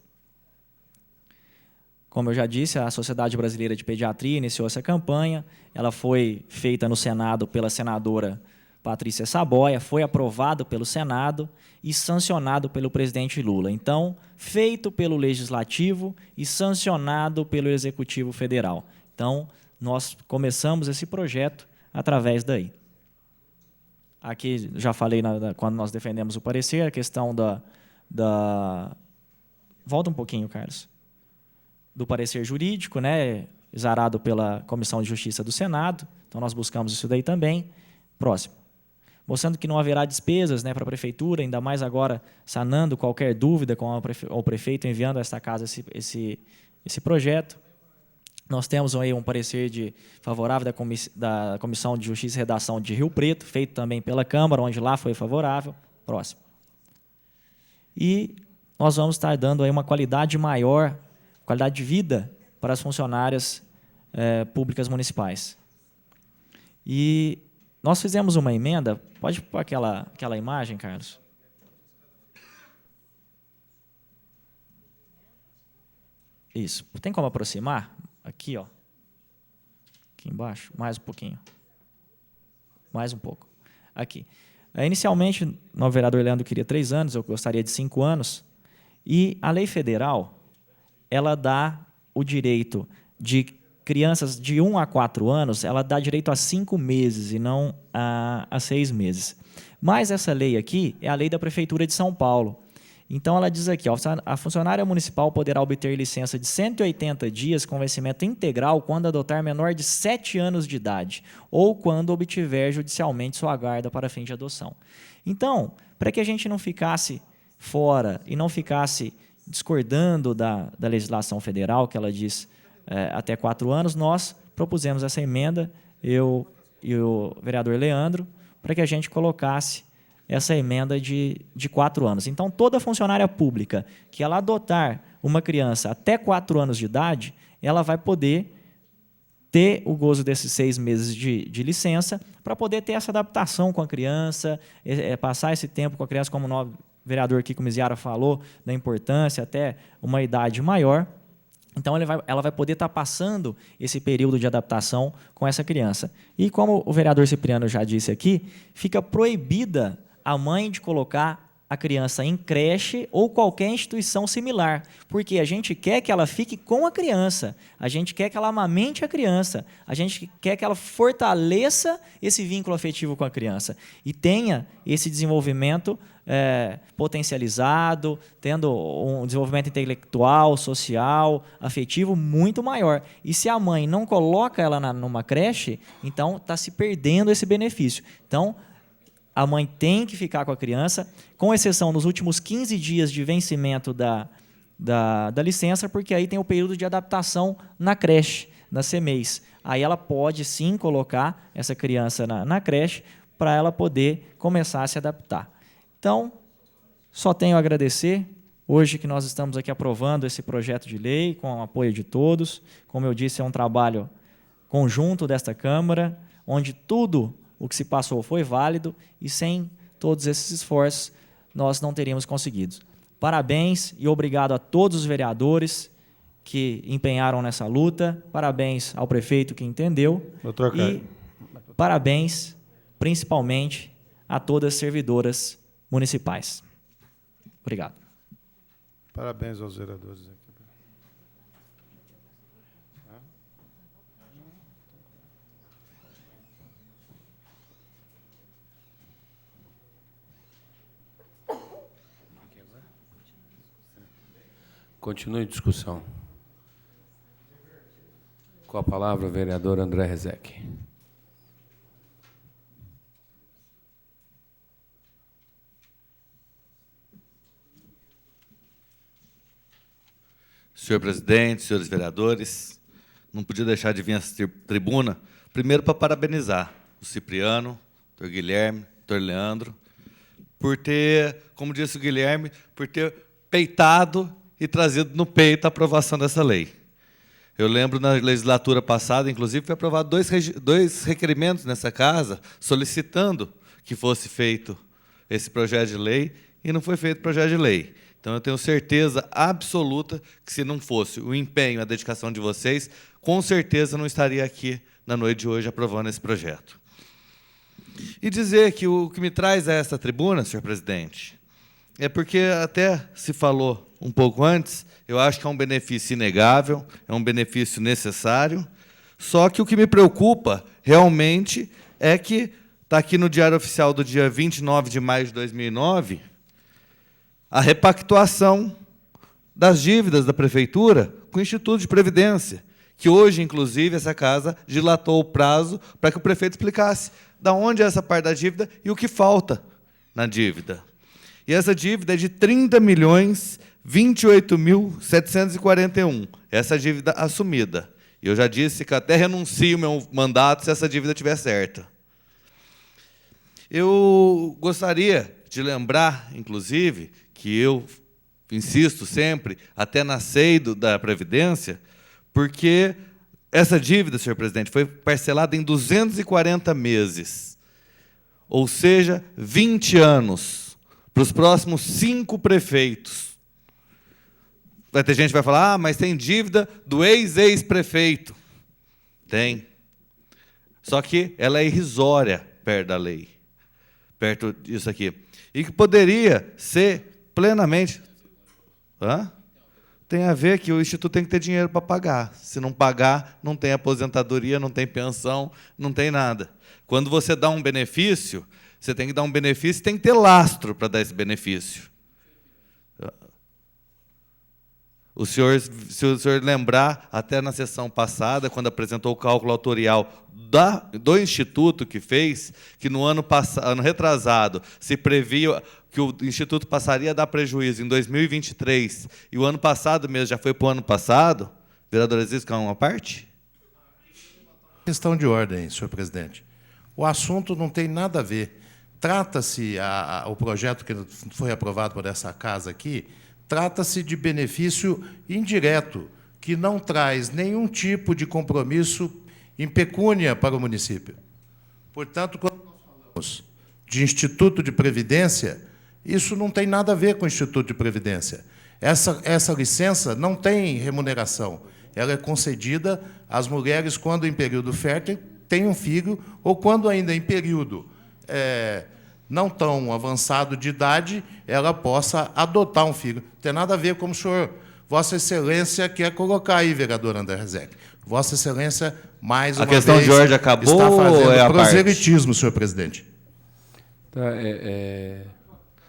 Como eu já disse, a Sociedade Brasileira de Pediatria iniciou essa campanha. Ela foi feita no Senado pela senadora Patrícia Saboia, foi aprovado pelo Senado e sancionado pelo presidente Lula. Então, feito pelo Legislativo e sancionado pelo Executivo Federal. Então, nós começamos esse projeto através daí. Aqui, já falei quando nós defendemos o parecer, a questão da... Volta um pouquinho, Carlos. Do parecer jurídico, né, exarado pela Comissão de Justiça do Senado. Então, nós buscamos isso daí também. Próximo. Mostrando que não haverá despesas, né, para a Prefeitura, ainda mais agora sanando qualquer dúvida com o prefeito enviando a esta casa esse projeto. Nós temos aí um parecer favorável da Comissão de Justiça e Redação de Rio Preto, feito também pela Câmara, onde lá foi favorável. Próximo. E nós vamos estar dando aí uma qualidade maior, qualidade de vida para as funcionárias públicas municipais. E nós fizemos uma emenda, pode pôr aquela imagem, Carlos? Isso. Tem como aproximar? Aqui, ó. Aqui embaixo, mais um pouquinho. Mais um pouco. Aqui. Inicialmente, o vereador Leandro queria 3 anos, eu gostaria de 5 anos, e a lei federal ela dá o direito de crianças de 1 a 4 anos, ela dá direito a 5 meses e não a 6 meses. Mas essa lei aqui é a lei da Prefeitura de São Paulo. Então, ela diz aqui, ó, a funcionária municipal poderá obter licença de 180 dias com vencimento integral quando adotar menor de 7 anos de idade ou quando obtiver judicialmente sua guarda para fim de adoção. Então, para que a gente não ficasse fora e não ficasse discordando da legislação federal, que ela diz até 4 anos, nós propusemos essa emenda, eu e o vereador Leandro, para que a gente colocasse essa emenda de 4 anos. Então, toda funcionária pública que ela adotar uma criança até 4 anos de idade, ela vai poder ter o gozo desses 6 meses de licença para poder ter essa adaptação com a criança, passar esse tempo com a criança, como o vereador Kiko Miziara falou, da importância até uma idade maior. Então, ela vai poder estar passando esse período de adaptação com essa criança. E como o vereador Cipriano já disse aqui, fica proibida a mãe de colocar a criança em creche ou qualquer instituição similar, porque a gente quer que ela fique com a criança, a gente quer que ela amamente a criança, a gente quer que ela fortaleça esse vínculo afetivo com a criança e tenha esse desenvolvimento potencializado, tendo um desenvolvimento intelectual, social, afetivo muito maior. E se a mãe não coloca ela numa creche, então está se perdendo esse benefício. Então, a mãe tem que ficar com a criança, com exceção nos últimos 15 dias de vencimento da licença, porque aí tem o período de adaptação na creche, na CMEIs. Aí ela pode, sim, colocar essa criança na creche para ela poder começar a se adaptar. Então, só tenho a agradecer. Hoje que nós estamos aqui aprovando esse projeto de lei, com o apoio de todos. Como eu disse, é um trabalho conjunto desta Câmara, onde tudo o que se passou foi válido e sem todos esses esforços nós não teríamos conseguido. Parabéns e obrigado a todos os vereadores que empenharam nessa luta, parabéns ao prefeito que entendeu e parabéns, principalmente, a todas as servidoras municipais. Obrigado. Parabéns aos vereadores aqui. Continue a discussão. Com a palavra, o vereador André Rezec. Senhor presidente, senhores vereadores, não podia deixar de vir a essa tribuna, primeiro para parabenizar o Cipriano, o Dr. Guilherme, o Dr. Leandro, por ter, como disse o Guilherme, por ter peitado e trazido no peito a aprovação dessa lei. Eu lembro, na legislatura passada, inclusive, foi aprovado dois requerimentos nessa casa, solicitando que fosse feito esse projeto de lei, e não foi feito projeto de lei. Então, eu tenho certeza absoluta que, se não fosse o empenho, a dedicação de vocês, com certeza não estaria aqui, na noite de hoje, aprovando esse projeto. E dizer que o que me traz a esta tribuna, senhor presidente, é porque até se falou um pouco antes, eu acho que é um benefício inegável, é um benefício necessário, só que o que me preocupa, realmente, é que está aqui no Diário Oficial do dia 29 de maio de 2009, a repactuação das dívidas da Prefeitura com o Instituto de Previdência, que hoje, inclusive, essa casa dilatou o prazo para que o prefeito explicasse de onde é essa parte da dívida e o que falta na dívida. E essa dívida é de 30.028.741, essa dívida assumida. E eu já disse que até renuncio o meu mandato se essa dívida estiver certa. Eu gostaria de lembrar, inclusive, que eu insisto sempre, até na SEI da Previdência, porque essa dívida, senhor presidente, foi parcelada em 240 meses, ou seja, 20 anos, para os próximos 5 prefeitos. Vai ter gente que vai falar, mas tem dívida do ex-prefeito. Tem. Só que ela é irrisória perto da lei, perto disso aqui. E que poderia ser plenamente... Hã? Tem a ver que o Instituto tem que ter dinheiro para pagar. Se não pagar, não tem aposentadoria, não tem pensão, não tem nada. Quando você dá um benefício, você tem que dar um benefício e tem que ter lastro para dar esse benefício. Se o senhor lembrar, até na sessão passada, quando apresentou o cálculo autorial do Instituto que fez, que no ano retrasado se previa que o Instituto passaria a dar prejuízo em 2023, e o ano passado mesmo já foi para o ano passado, vereador Aziz, quer uma parte? Questão de ordem, senhor presidente. O assunto não tem nada a ver. Trata-se, o projeto que foi aprovado por essa casa aqui, trata-se de benefício indireto, que não traz nenhum tipo de compromisso em pecúnia para o município. Portanto, quando nós falamos de Instituto de Previdência, isso não tem nada a ver com o Instituto de Previdência. Essa licença não tem remuneração. Ela é concedida às mulheres quando, em período fértil, têm um filho, ou quando ainda em período não tão avançado de idade, ela possa adotar um filho. Não tem nada a ver com o senhor, Vossa Excelência, quer colocar aí, vereador André Rezec. Vossa Excelência, mais uma vez, a questão de ordem acabou está fazendo ou é a proselitismo, senhor presidente.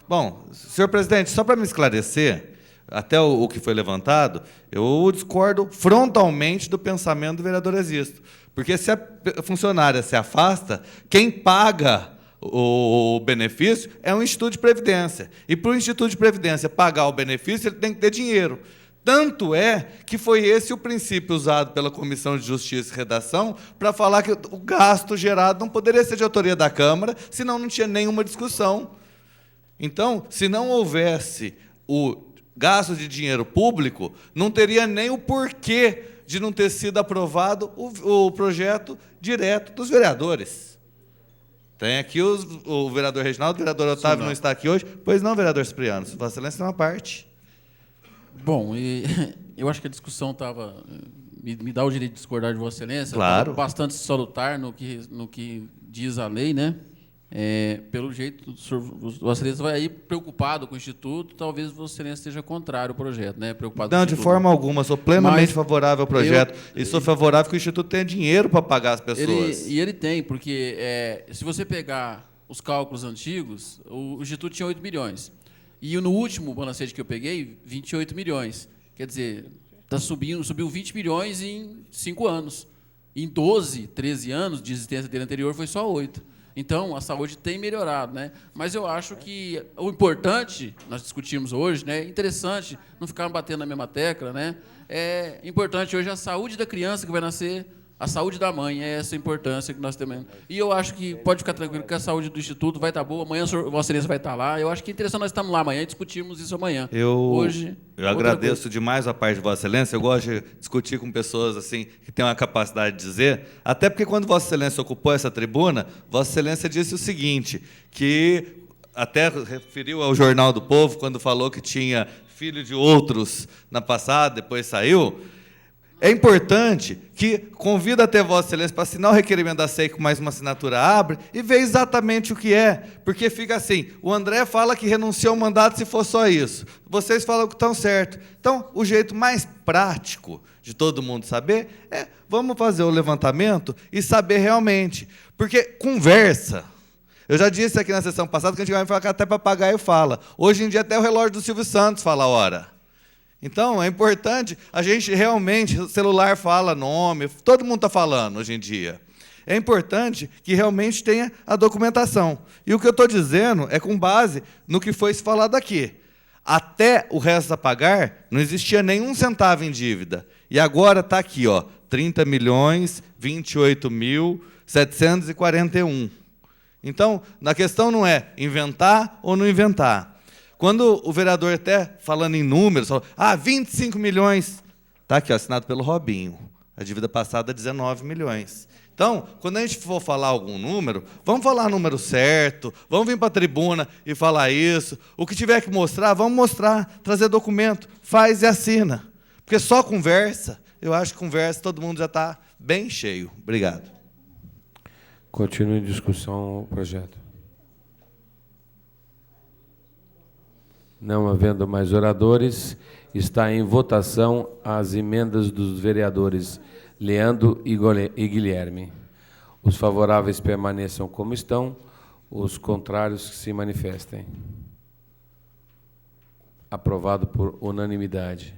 Bom, senhor presidente, só para me esclarecer, até o que foi levantado, eu discordo frontalmente do pensamento do vereador Existo. Porque se a funcionária se afasta, quem paga o benefício é um Instituto de Previdência. E para o Instituto de Previdência pagar o benefício, ele tem que ter dinheiro. Tanto é que foi esse o princípio usado pela Comissão de Justiça e Redação para falar que o gasto gerado não poderia ser de autoria da Câmara, senão não tinha nenhuma discussão. Então, se não houvesse o gasto de dinheiro público, não teria nem o porquê de não ter sido aprovado o projeto direto dos vereadores. Tem aqui o vereador Reginaldo, o vereador Otávio não está aqui hoje. Pois não, vereador Cipriano, Vossa Excelência tem uma parte. Bom, eu acho que a discussão estava... Me dá o direito de discordar de Vossa Excelência. Claro. Bastante salutar no que diz a lei, né? Pelo jeito, Vossa Excelência vai aí preocupado com o Instituto, talvez Vossa Excelência esteja contrário ao projeto, né? Preocupado Não, com o de Instituto. forma alguma. Sou plenamente favorável ao projeto. Eu- E sou favorável que o Instituto tenha dinheiro para pagar as pessoas. Ele tem, porque se você pegar os cálculos antigos, o Instituto tinha 8 milhões. E no último balancete que eu peguei, 28 milhões. Quer dizer, subiu 20 milhões em 5 anos. Em 12, 13 anos de existência dele anterior, foi só 8. Então, a saúde tem melhorado, né? Mas eu acho que o importante, nós discutimos hoje, né? Interessante, não ficar batendo na mesma tecla, né? É importante hoje a saúde da criança que vai nascer, a saúde da mãe, é essa a importância que nós temos. E eu acho que pode ficar tranquilo que a saúde do Instituto vai estar boa, amanhã Vossa Excelência vai estar lá. Eu acho que é interessante nós estarmos lá amanhã e discutirmos isso amanhã. Eu agradeço demais a parte de Vossa Excelência. Eu gosto de discutir com pessoas assim que têm uma capacidade de dizer, até porque quando Vossa Excelência ocupou essa tribuna, Vossa Excelência disse o seguinte, que até referiu ao Jornal do Povo, quando falou que tinha filho de outros na passada, depois saiu. É importante que convida até Vossa Excelência para assinar o requerimento da SEI com mais uma assinatura abre e ver exatamente o que é. Porque fica assim, o André fala que renunciou ao mandato se for só isso. Vocês falam que estão certo. Então, o jeito mais prático de todo mundo saber é vamos fazer o levantamento e saber realmente. Porque conversa. Eu já disse aqui na sessão passada que a gente vai falar que até papagaio fala. Hoje em dia até o relógio do Silvio Santos fala a hora. Então, é importante, a gente realmente, o celular fala nome, todo mundo está falando hoje em dia. É importante que realmente tenha a documentação. E o que eu estou dizendo é com base no que foi se falado aqui. Até o resto a pagar, não existia nenhum centavo em dívida. E agora está aqui, ó, 30.028.741. Então, a questão não é inventar ou não inventar. Quando o vereador, até falando em números, falou, 25 milhões, está aqui, ó, assinado pelo Robinho. A dívida passada é 19 milhões. Então, quando a gente for falar algum número, vamos falar o número certo, vamos vir para a tribuna e falar isso. O que tiver que mostrar, vamos mostrar, trazer documento, faz e assina. Porque só conversa, eu acho que conversa, todo mundo já está bem cheio. Obrigado. Continue em discussão o projeto. Não havendo mais oradores, está em votação as emendas dos vereadores Leandro e Guilherme. Os favoráveis permaneçam como estão, os contrários que se manifestem. Aprovado por unanimidade.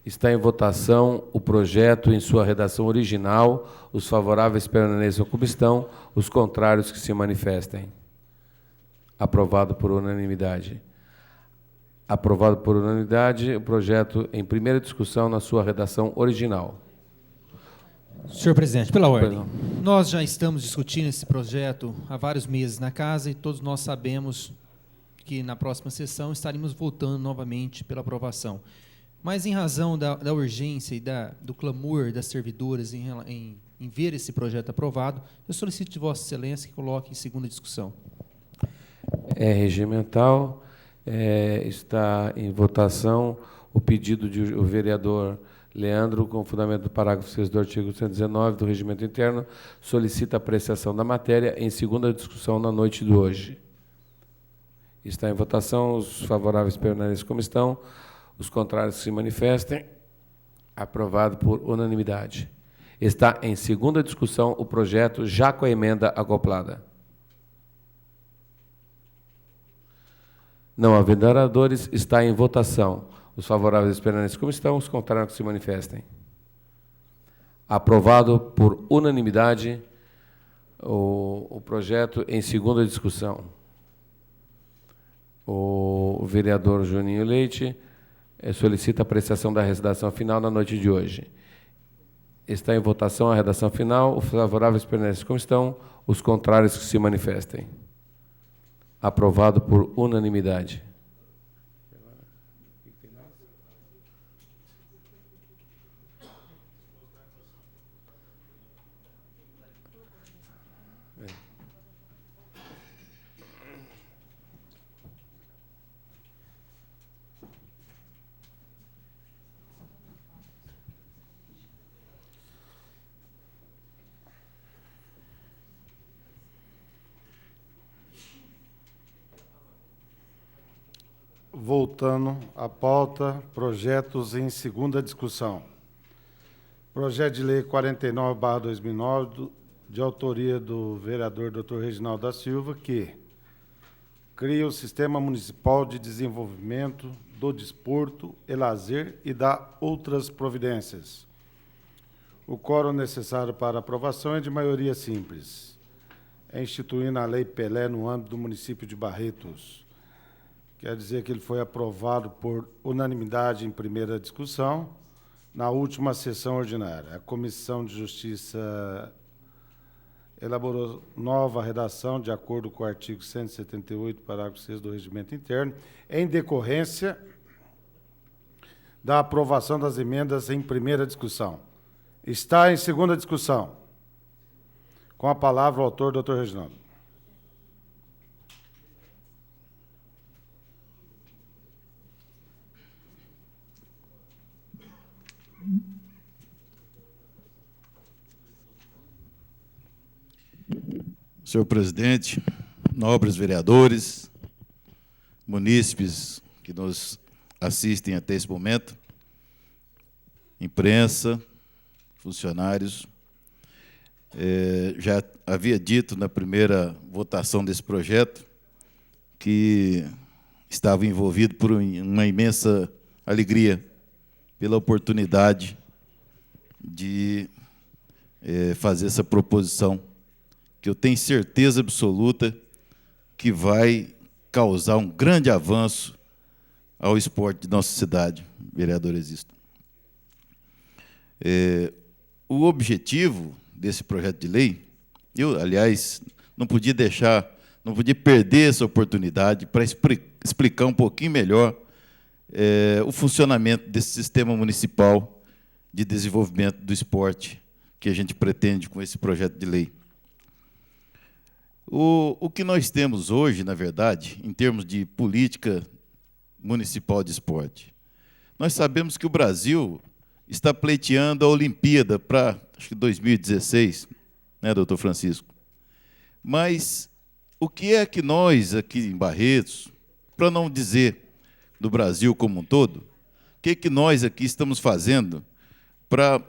Está em votação o projeto em sua redação original, os favoráveis permaneçam como estão, os contrários que se manifestem. Aprovado por unanimidade. Aprovado por unanimidade o projeto em primeira discussão na sua redação original. Senhor presidente, pela ordem. Perdão. Nós já estamos discutindo esse projeto há vários meses na casa e todos nós sabemos que na próxima sessão estaremos votando novamente pela aprovação. Mas em razão da urgência e do clamor das servidoras em ver esse projeto aprovado, eu solicito de Vossa Excelência que coloque em segunda discussão. É regimental. Está em votação o pedido do vereador Leandro, com fundamento do parágrafo 6 do artigo 119 do Regimento Interno, solicita a apreciação da matéria em segunda discussão na noite de hoje. Está em votação, os favoráveis permaneçam como estão, os contrários que se manifestem. Aprovado por unanimidade. Está em segunda discussão o projeto, já com a emenda acoplada. Não havendo oradores, está em votação. Os favoráveis permanecem como estão, os contrários que se manifestem. Aprovado por unanimidade o projeto em segunda discussão. O vereador Juninho Leite solicita a apreciação da redação final na noite de hoje. Está em votação a redação final. Os favoráveis permanecem como estão, os contrários que se manifestem. Aprovado por unanimidade. Voltando à pauta, projetos em segunda discussão. Projeto de Lei 49/2009, de autoria do vereador Dr. Reginaldo da Silva, que cria o Sistema Municipal de Desenvolvimento do Desporto e Lazer e dá outras providências. O quórum necessário para aprovação é de maioria simples. É instituindo a Lei Pelé no âmbito do município de Barretos. Quer dizer que ele foi aprovado por unanimidade em primeira discussão, na última sessão ordinária. A Comissão de Justiça elaborou nova redação, de acordo com o artigo 178, parágrafo 6 do Regimento Interno, em decorrência da aprovação das emendas em primeira discussão. Está em segunda discussão. Com a palavra o autor, doutor Reginaldo. Senhor presidente, nobres vereadores, munícipes que nos assistem até esse momento, imprensa, funcionários, já havia dito na primeira votação desse projeto que estava envolvido por uma imensa alegria pela oportunidade de fazer essa proposição, que eu tenho certeza absoluta que vai causar um grande avanço ao esporte de nossa cidade, vereador Existo. O objetivo desse projeto de lei, eu, aliás, não podia perder essa oportunidade para explicar um pouquinho melhor o funcionamento desse sistema municipal de desenvolvimento do esporte que a gente pretende com esse projeto de lei. O que nós temos hoje, na verdade, em termos de política municipal de esporte, nós sabemos que o Brasil está pleiteando a Olimpíada para, acho que 2016, né, doutor Francisco? Mas o que é que nós, aqui em Barretos, para não dizer do Brasil como um todo, o que é que nós aqui estamos fazendo para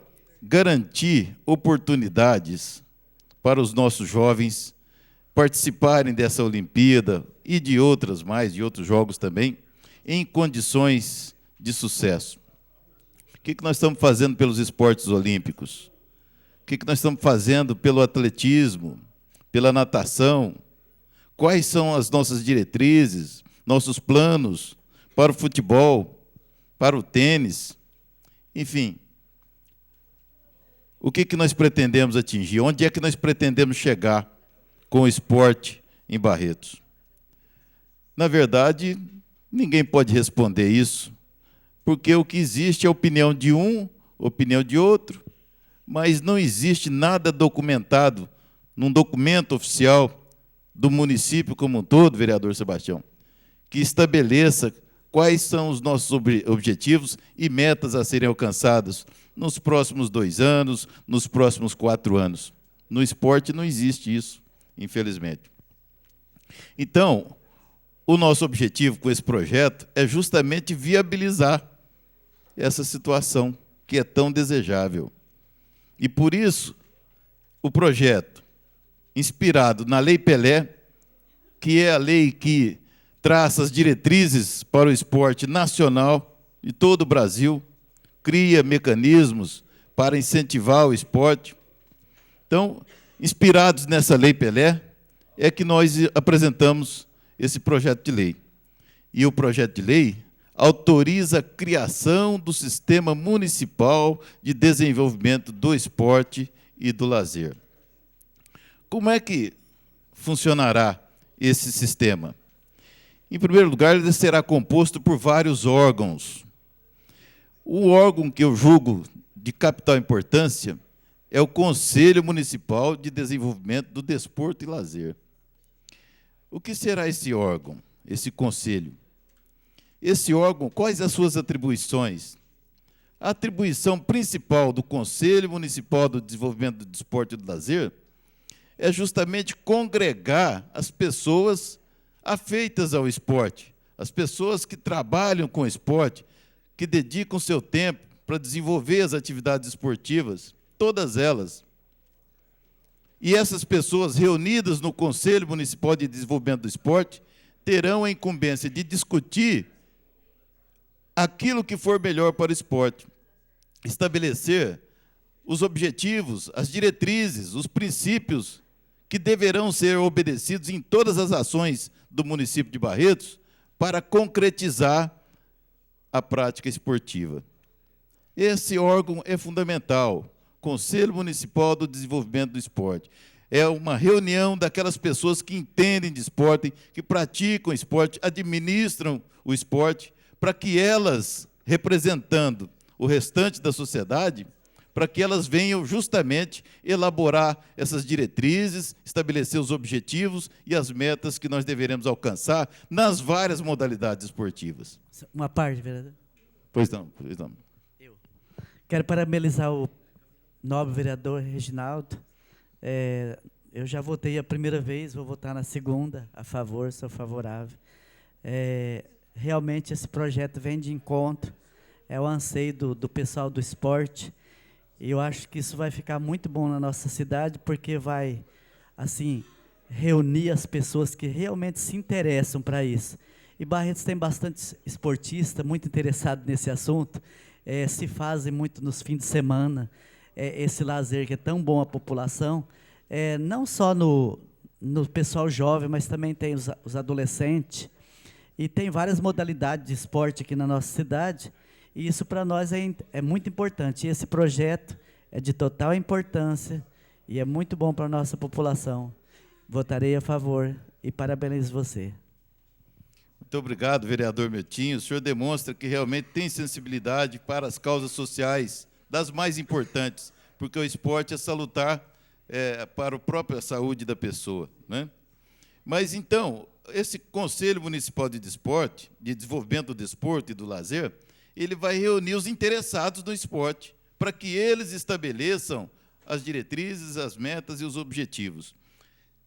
garantir oportunidades para os nossos jovens participarem dessa Olimpíada e de outras mais, de outros jogos também, em condições de sucesso? O que nós estamos fazendo pelos esportes olímpicos? O que nós estamos fazendo pelo atletismo, pela natação? Quais são as nossas diretrizes, nossos planos para o futebol, para o tênis? Enfim, o que nós pretendemos atingir? Onde é que nós pretendemos chegar com o esporte em Barretos? Na verdade, ninguém pode responder isso, porque o que existe é a opinião de um, opinião de outro, mas não existe nada documentado num documento oficial do município como um todo, vereador Sebastião, que estabeleça quais são os nossos objetivos e metas a serem alcançados nos próximos 2 anos, nos próximos 4 anos. No esporte não existe isso, infelizmente. Então, o nosso objetivo com esse projeto é justamente viabilizar essa situação que é tão desejável. E, por isso, o projeto, inspirado na Lei Pelé, que é a lei que traça as diretrizes para o esporte nacional de todo o Brasil, cria mecanismos para incentivar o esporte. Então, inspirados nessa Lei Pelé, é que nós apresentamos esse projeto de lei. E o projeto de lei autoriza a criação do Sistema Municipal de Desenvolvimento do Esporte e do Lazer. Como é que funcionará esse sistema? Em primeiro lugar, ele será composto por vários órgãos. O órgão que eu julgo de capital importância é o Conselho Municipal de Desenvolvimento do Desporto e Lazer. O que será esse órgão, esse conselho? Esse órgão, quais as suas atribuições? A atribuição principal do Conselho Municipal do Desenvolvimento do Desporto e do Lazer é justamente congregar as pessoas afeitas ao esporte, as pessoas que trabalham com o esporte, que dedicam seu tempo para desenvolver as atividades esportivas, todas elas. E essas pessoas reunidas no Conselho Municipal de Desenvolvimento do Esporte terão a incumbência de discutir aquilo que for melhor para o esporte, estabelecer os objetivos, as diretrizes, os princípios que deverão ser obedecidos em todas as ações do município de Barretos para concretizar a prática esportiva. Esse órgão é fundamental, Conselho Municipal do Desenvolvimento do Esporte. É uma reunião daquelas pessoas que entendem de esporte, que praticam esporte, administram o esporte, para que elas, representando o restante da sociedade, para que elas venham justamente elaborar essas diretrizes, estabelecer os objetivos e as metas que nós deveremos alcançar nas várias modalidades esportivas. Uma parte, vereador. Pois não, pois não. Quero parabenizar o nobre vereador Reginaldo. Eu já votei a primeira vez, vou votar na segunda, a favor, sou favorável. Realmente esse projeto vem de encontro, é o anseio do pessoal do esporte, e eu acho que isso vai ficar muito bom na nossa cidade, porque vai, assim, reunir as pessoas que realmente se interessam para isso. E Barretos tem bastante esportista, muito interessado nesse assunto, se fazem muito nos fins de semana, esse lazer que é tão bom à população, não só no pessoal jovem, mas também tem os adolescentes, e tem várias modalidades de esporte aqui na nossa cidade, e isso para nós é muito importante. E esse projeto é de total importância e é muito bom para a nossa população. Votarei a favor e parabenizo você. Muito obrigado, vereador Miltinho. O senhor demonstra que realmente tem sensibilidade para as causas sociais, das mais importantes, porque o esporte é salutar para a própria saúde da pessoa, né? Mas, então, esse Conselho Municipal de Desporto, de Desenvolvimento do Desporto e do Lazer, ele vai reunir os interessados no esporte, para que eles estabeleçam as diretrizes, as metas e os objetivos.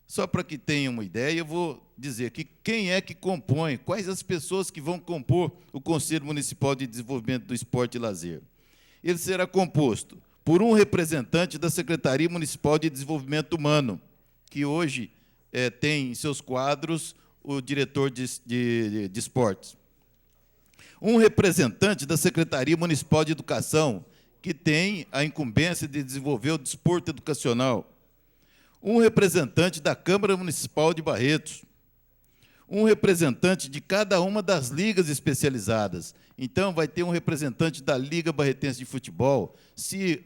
Só para que tenham uma ideia, eu vou dizer aqui quem é que compõe, quais as pessoas que vão compor o Conselho Municipal de Desenvolvimento do Esporte e Lazer. Ele será composto por um representante da Secretaria Municipal de Desenvolvimento Humano, que hoje tem em seus quadros o diretor de esportes. Um representante da Secretaria Municipal de Educação, que tem a incumbência de desenvolver o desporto educacional. Um representante da Câmara Municipal de Barretos. Um representante de cada uma das ligas especializadas. Então, vai ter um representante da Liga Barretense de Futebol. Se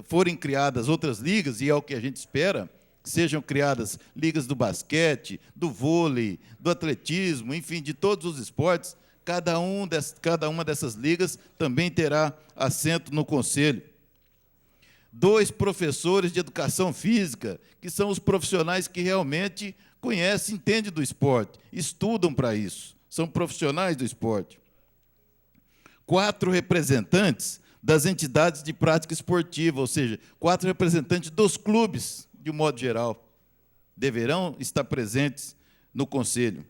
forem criadas outras ligas, e é o que a gente espera, sejam criadas ligas do basquete, do vôlei, do atletismo, enfim, de todos os esportes, cada uma dessas ligas também terá assento no Conselho. 2 professores de educação física, que são os profissionais que realmente conhecem, entendem do esporte, estudam para isso, são profissionais do esporte. 4 representantes das entidades de prática esportiva, ou seja, 4 representantes dos clubes, de um modo geral, deverão estar presentes no Conselho.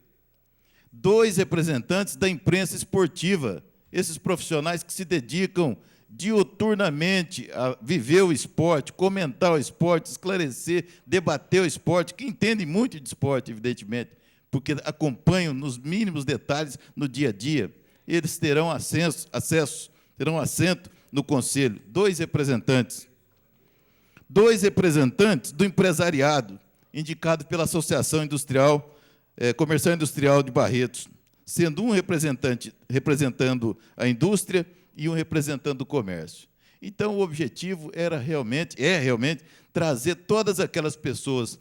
2 representantes da imprensa esportiva, esses profissionais que se dedicam diuturnamente a viver o esporte, comentar o esporte, esclarecer, debater o esporte, que entendem muito de esporte, evidentemente, porque acompanham nos mínimos detalhes no dia a dia. Eles terão terão assento no Conselho. 2 representantes. 2 representantes do empresariado, indicado pela Associação Comercial Industrial de Barretos. sendo um representando a indústria e um representando o comércio. Então, o objetivo é realmente trazer todas aquelas pessoas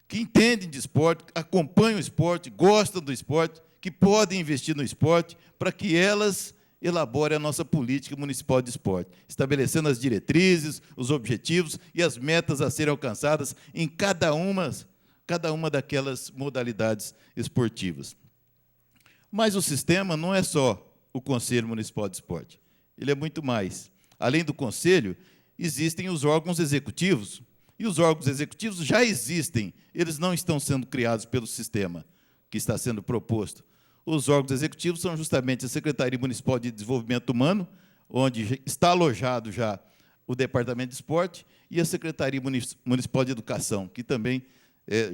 que entendem de esporte, acompanham o esporte, gostam do esporte, que podem investir no esporte, para que elas elaborem a nossa política municipal de esporte, estabelecendo as diretrizes, os objetivos e as metas a serem alcançadas em cada uma daquelas modalidades esportivas. Mas o sistema não é só o Conselho Municipal de Esporte, ele é muito mais. Além do Conselho, existem os órgãos executivos, e os órgãos executivos já existem, eles não estão sendo criados pelo sistema que está sendo proposto. Os órgãos executivos são justamente a Secretaria Municipal de Desenvolvimento Humano, onde está alojado já o Departamento de Esporte, e a Secretaria Municipal de Educação, que também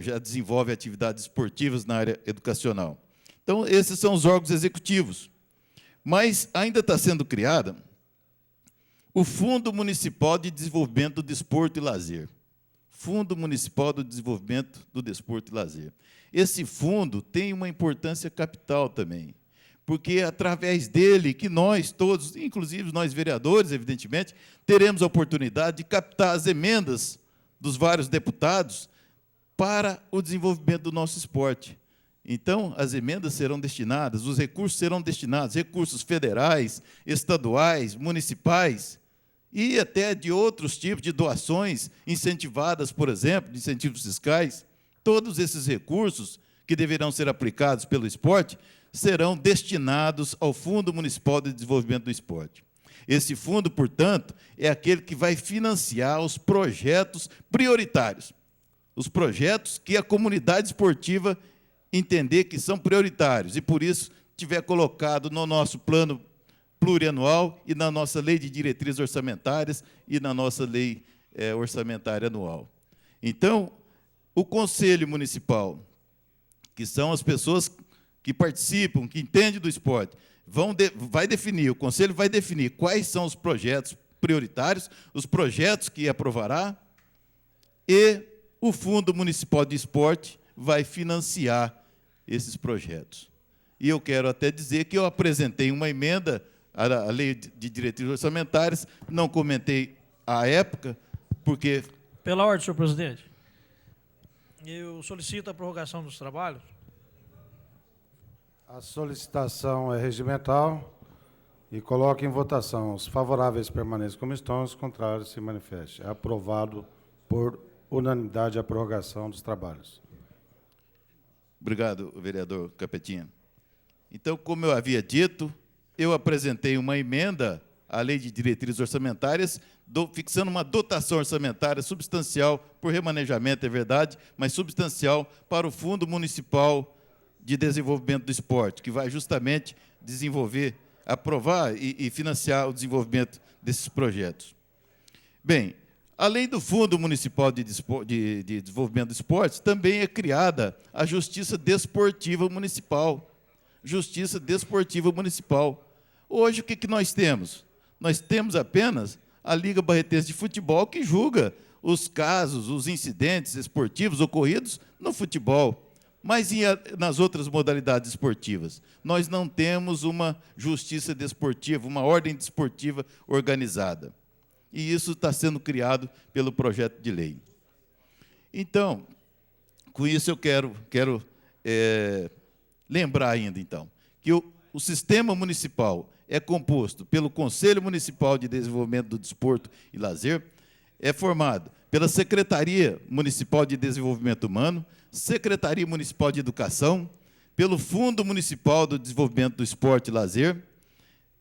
já desenvolve atividades esportivas na área educacional. Então, esses são os órgãos executivos. Mas ainda está sendo criada o Fundo Municipal de Desenvolvimento do Desporto e Lazer. Fundo Municipal do Desenvolvimento do Desporto e Lazer. Esse fundo tem uma importância capital também, porque é através dele que nós todos, inclusive nós vereadores, evidentemente, teremos a oportunidade de captar as emendas dos vários deputados para o desenvolvimento do nosso esporte. Então, as emendas serão destinadas, os recursos serão destinados, recursos federais, estaduais, municipais, e até de outros tipos de doações incentivadas, por exemplo, de incentivos fiscais. Todos esses recursos que deverão ser aplicados pelo esporte serão destinados ao Fundo Municipal de Desenvolvimento do Esporte. Esse fundo, portanto, é aquele que vai financiar os projetos prioritários, os projetos que a comunidade esportiva entender que são prioritários e, por isso, tiver colocado no nosso plano plurianual e na nossa lei de diretrizes orçamentárias e na nossa lei orçamentária anual. Então, o Conselho Municipal, que são as pessoas que participam, que entendem do esporte, o Conselho vai definir quais são os projetos prioritários, os projetos que aprovará, e o Fundo Municipal de Esporte vai financiar esses projetos. E eu quero até dizer que eu apresentei uma emenda à Lei de Diretrizes Orçamentárias, não comentei à época, porque... Pela ordem, senhor presidente, eu solicito a prorrogação dos trabalhos. A solicitação é regimental e coloco em votação. Os favoráveis permaneçam como estão, os contrários se manifestem. É aprovado por unanimidade a prorrogação dos trabalhos. Obrigado, vereador Capetinha. Então, como eu havia dito, eu apresentei uma emenda à Lei de Diretrizes Orçamentárias, fixando uma dotação orçamentária substancial, por remanejamento, é verdade, mas substancial para o Fundo Municipal de Desenvolvimento do Esporte, que vai justamente desenvolver, aprovar e financiar o desenvolvimento desses projetos. Bem, além do Fundo Municipal de Desenvolvimento do Esporte, também é criada a Justiça Desportiva Municipal. Justiça Desportiva Municipal. Hoje, o que nós temos? Nós temos apenas a Liga Barretense de Futebol, que julga os casos, os incidentes esportivos ocorridos no futebol. Mas e nas outras modalidades esportivas? Nós não temos uma justiça desportiva, uma ordem desportiva organizada. E isso está sendo criado pelo projeto de lei. Então, com isso eu quero lembrar ainda, então, que o sistema municipal é composto pelo Conselho Municipal de Desenvolvimento do Desporto e Lazer, é formado pela Secretaria Municipal de Desenvolvimento Humano, Secretaria Municipal de Educação, pelo Fundo Municipal do Desenvolvimento do Esporte e Lazer,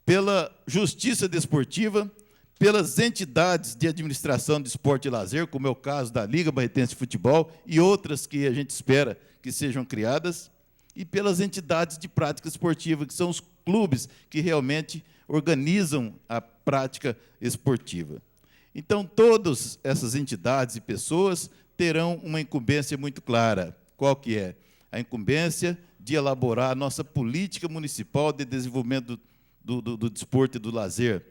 pela Justiça Desportiva, pelas entidades de administração de esporte e lazer, como é o caso da Liga Barretense de Futebol e outras que a gente espera que sejam criadas, e pelas entidades de prática esportiva, que são os clubes que realmente organizam a prática esportiva. Então, todas essas entidades e pessoas terão uma incumbência muito clara. Qual que é? A incumbência de elaborar a nossa política municipal de desenvolvimento do desporto e do lazer,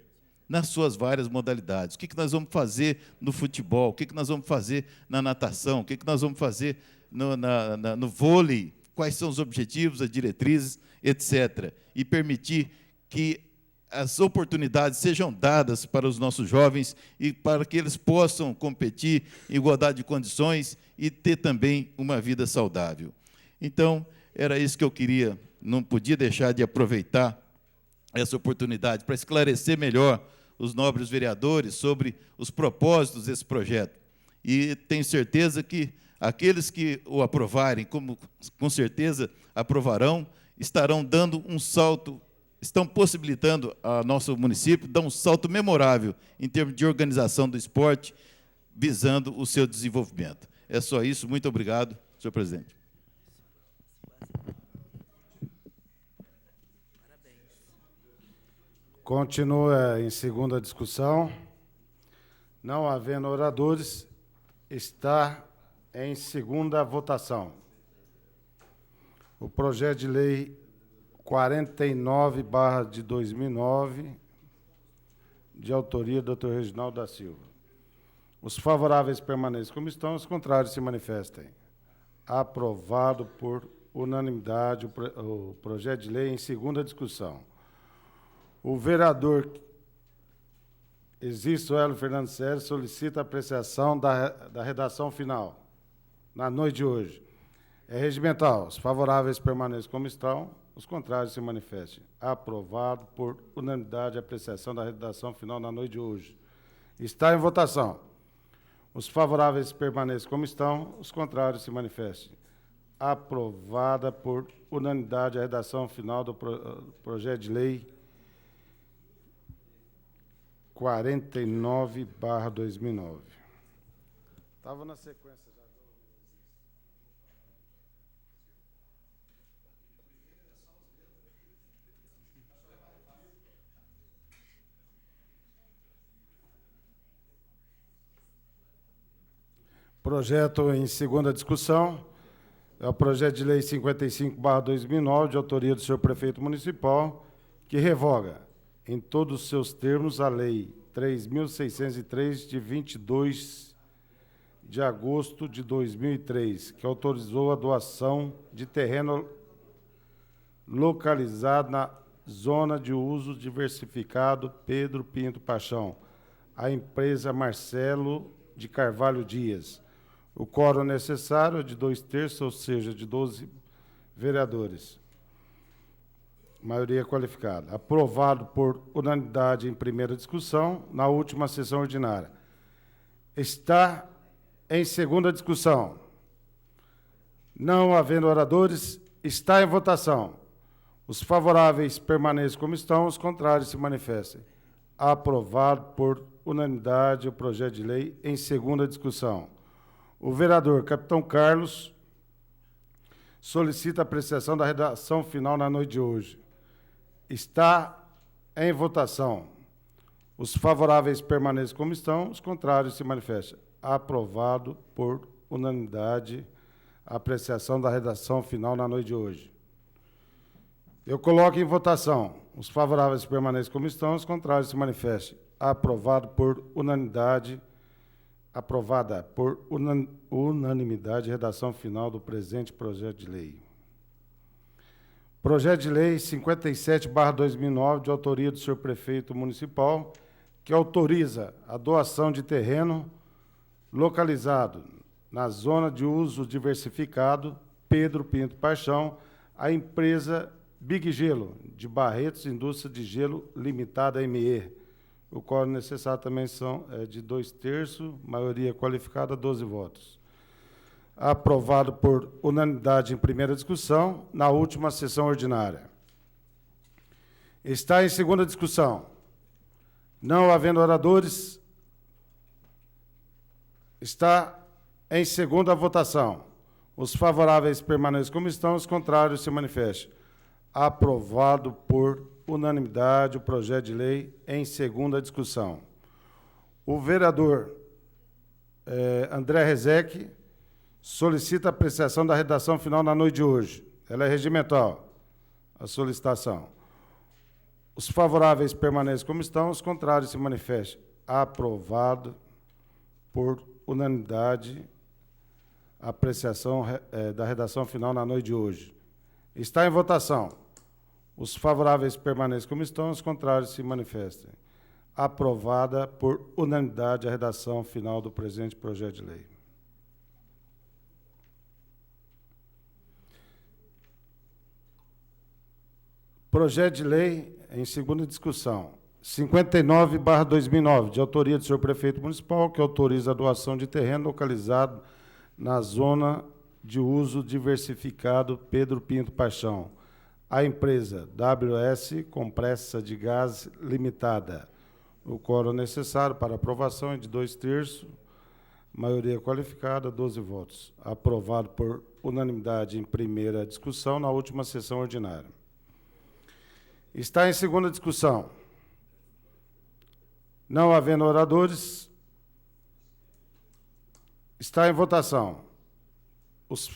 nas suas várias modalidades. O que nós vamos fazer no futebol? O que nós vamos fazer na natação? O que nós vamos fazer no vôlei? Quais são os objetivos, as diretrizes, etc., e permitir que as oportunidades sejam dadas para os nossos jovens e para que eles possam competir em igualdade de condições e ter também uma vida saudável. Então, era isso que eu queria, não podia deixar de aproveitar essa oportunidade para esclarecer melhor os nobres vereadores sobre os propósitos desse projeto. E tenho certeza que aqueles que o aprovarem, como com certeza aprovarão, estarão dando um salto, estão possibilitando ao nosso município dar um salto memorável em termos de organização do esporte, visando o seu desenvolvimento. É só isso. Muito obrigado, senhor presidente. Continua em segunda discussão. Não havendo oradores, está em segunda votação. O projeto de lei 49/2009, de autoria do Dr. Reginaldo da Silva. Os favoráveis permaneçam como estão, os contrários se manifestem. Aprovado por unanimidade o projeto de lei em segunda discussão. O vereador Existo Hélio Fernando Sérgio solicita a apreciação da redação final, na noite de hoje. É regimental. Os favoráveis permaneçam como estão, os contrários se manifestem. Aprovado por unanimidade a apreciação da redação final na noite de hoje. Está em votação. Os favoráveis permaneçam como estão, os contrários se manifestem. Aprovada por unanimidade a redação final do projeto de lei 49/2009. Estava na sequência já. Projeto em segunda discussão. É o projeto de lei 55/2009, de autoria do senhor prefeito municipal, que revoga, em todos os seus termos, a Lei 3.603, de 22 de agosto de 2003, que autorizou a doação de terreno localizado na Zona de Uso Diversificado Pedro Pinto Paixão, à empresa Marcelo de Carvalho Dias. O quórum necessário é de 2/3, ou seja, de 12 vereadores. Maioria qualificada. Aprovado por unanimidade em primeira discussão, na última sessão ordinária. Está em segunda discussão. Não havendo oradores, está em votação. Os favoráveis permaneçam como estão, os contrários se manifestem. Aprovado por unanimidade o projeto de lei em segunda discussão. O vereador Capitão Carlos solicita a apreciação da redação final na noite de hoje. Está em votação. Os favoráveis permaneçam como estão, os contrários se manifestam. Aprovado por unanimidade a apreciação da redação final na noite de hoje. Eu coloco em votação. Os favoráveis permaneçam como estão, os contrários se manifestem. Aprovado por unanimidade. Aprovada por unanimidade a redação final do presente projeto de lei. Projeto de lei 57/2009, de autoria do senhor prefeito municipal, que autoriza a doação de terreno localizado na Zona de Uso Diversificado Pedro Pinto Paixão, à empresa Big Gelo, de Barretos Indústria de Gelo Limitada ME. O quórum necessário também de 2/3, maioria qualificada, 12 votos. Aprovado por unanimidade em primeira discussão, na última sessão ordinária. Está em segunda discussão. Não havendo oradores, está em segunda votação. Os favoráveis permaneçam como estão, os contrários se manifestem. Aprovado por unanimidade o projeto de lei em segunda discussão. O vereador André Rezec solicita a apreciação da redação final na noite de hoje. Ela é regimental, a solicitação. Os favoráveis permaneçam como estão, os contrários se manifestem. Aprovado por unanimidade a apreciação da redação final na noite de hoje. Está em votação. Os favoráveis permaneçam como estão, os contrários se manifestem. Aprovada por unanimidade a redação final do presente projeto de lei. Projeto de lei em segunda discussão. 59/2009, de autoria do senhor prefeito municipal, que autoriza a doação de terreno localizado na zona de uso diversificado Pedro Pinto Paixão, a empresa WS Compressa de Gás Limitada. O quórum necessário para aprovação é de 2/3, maioria qualificada, 12 votos. Aprovado por unanimidade em primeira discussão, na última sessão ordinária. Está em segunda discussão. Não havendo oradores, está em votação. Os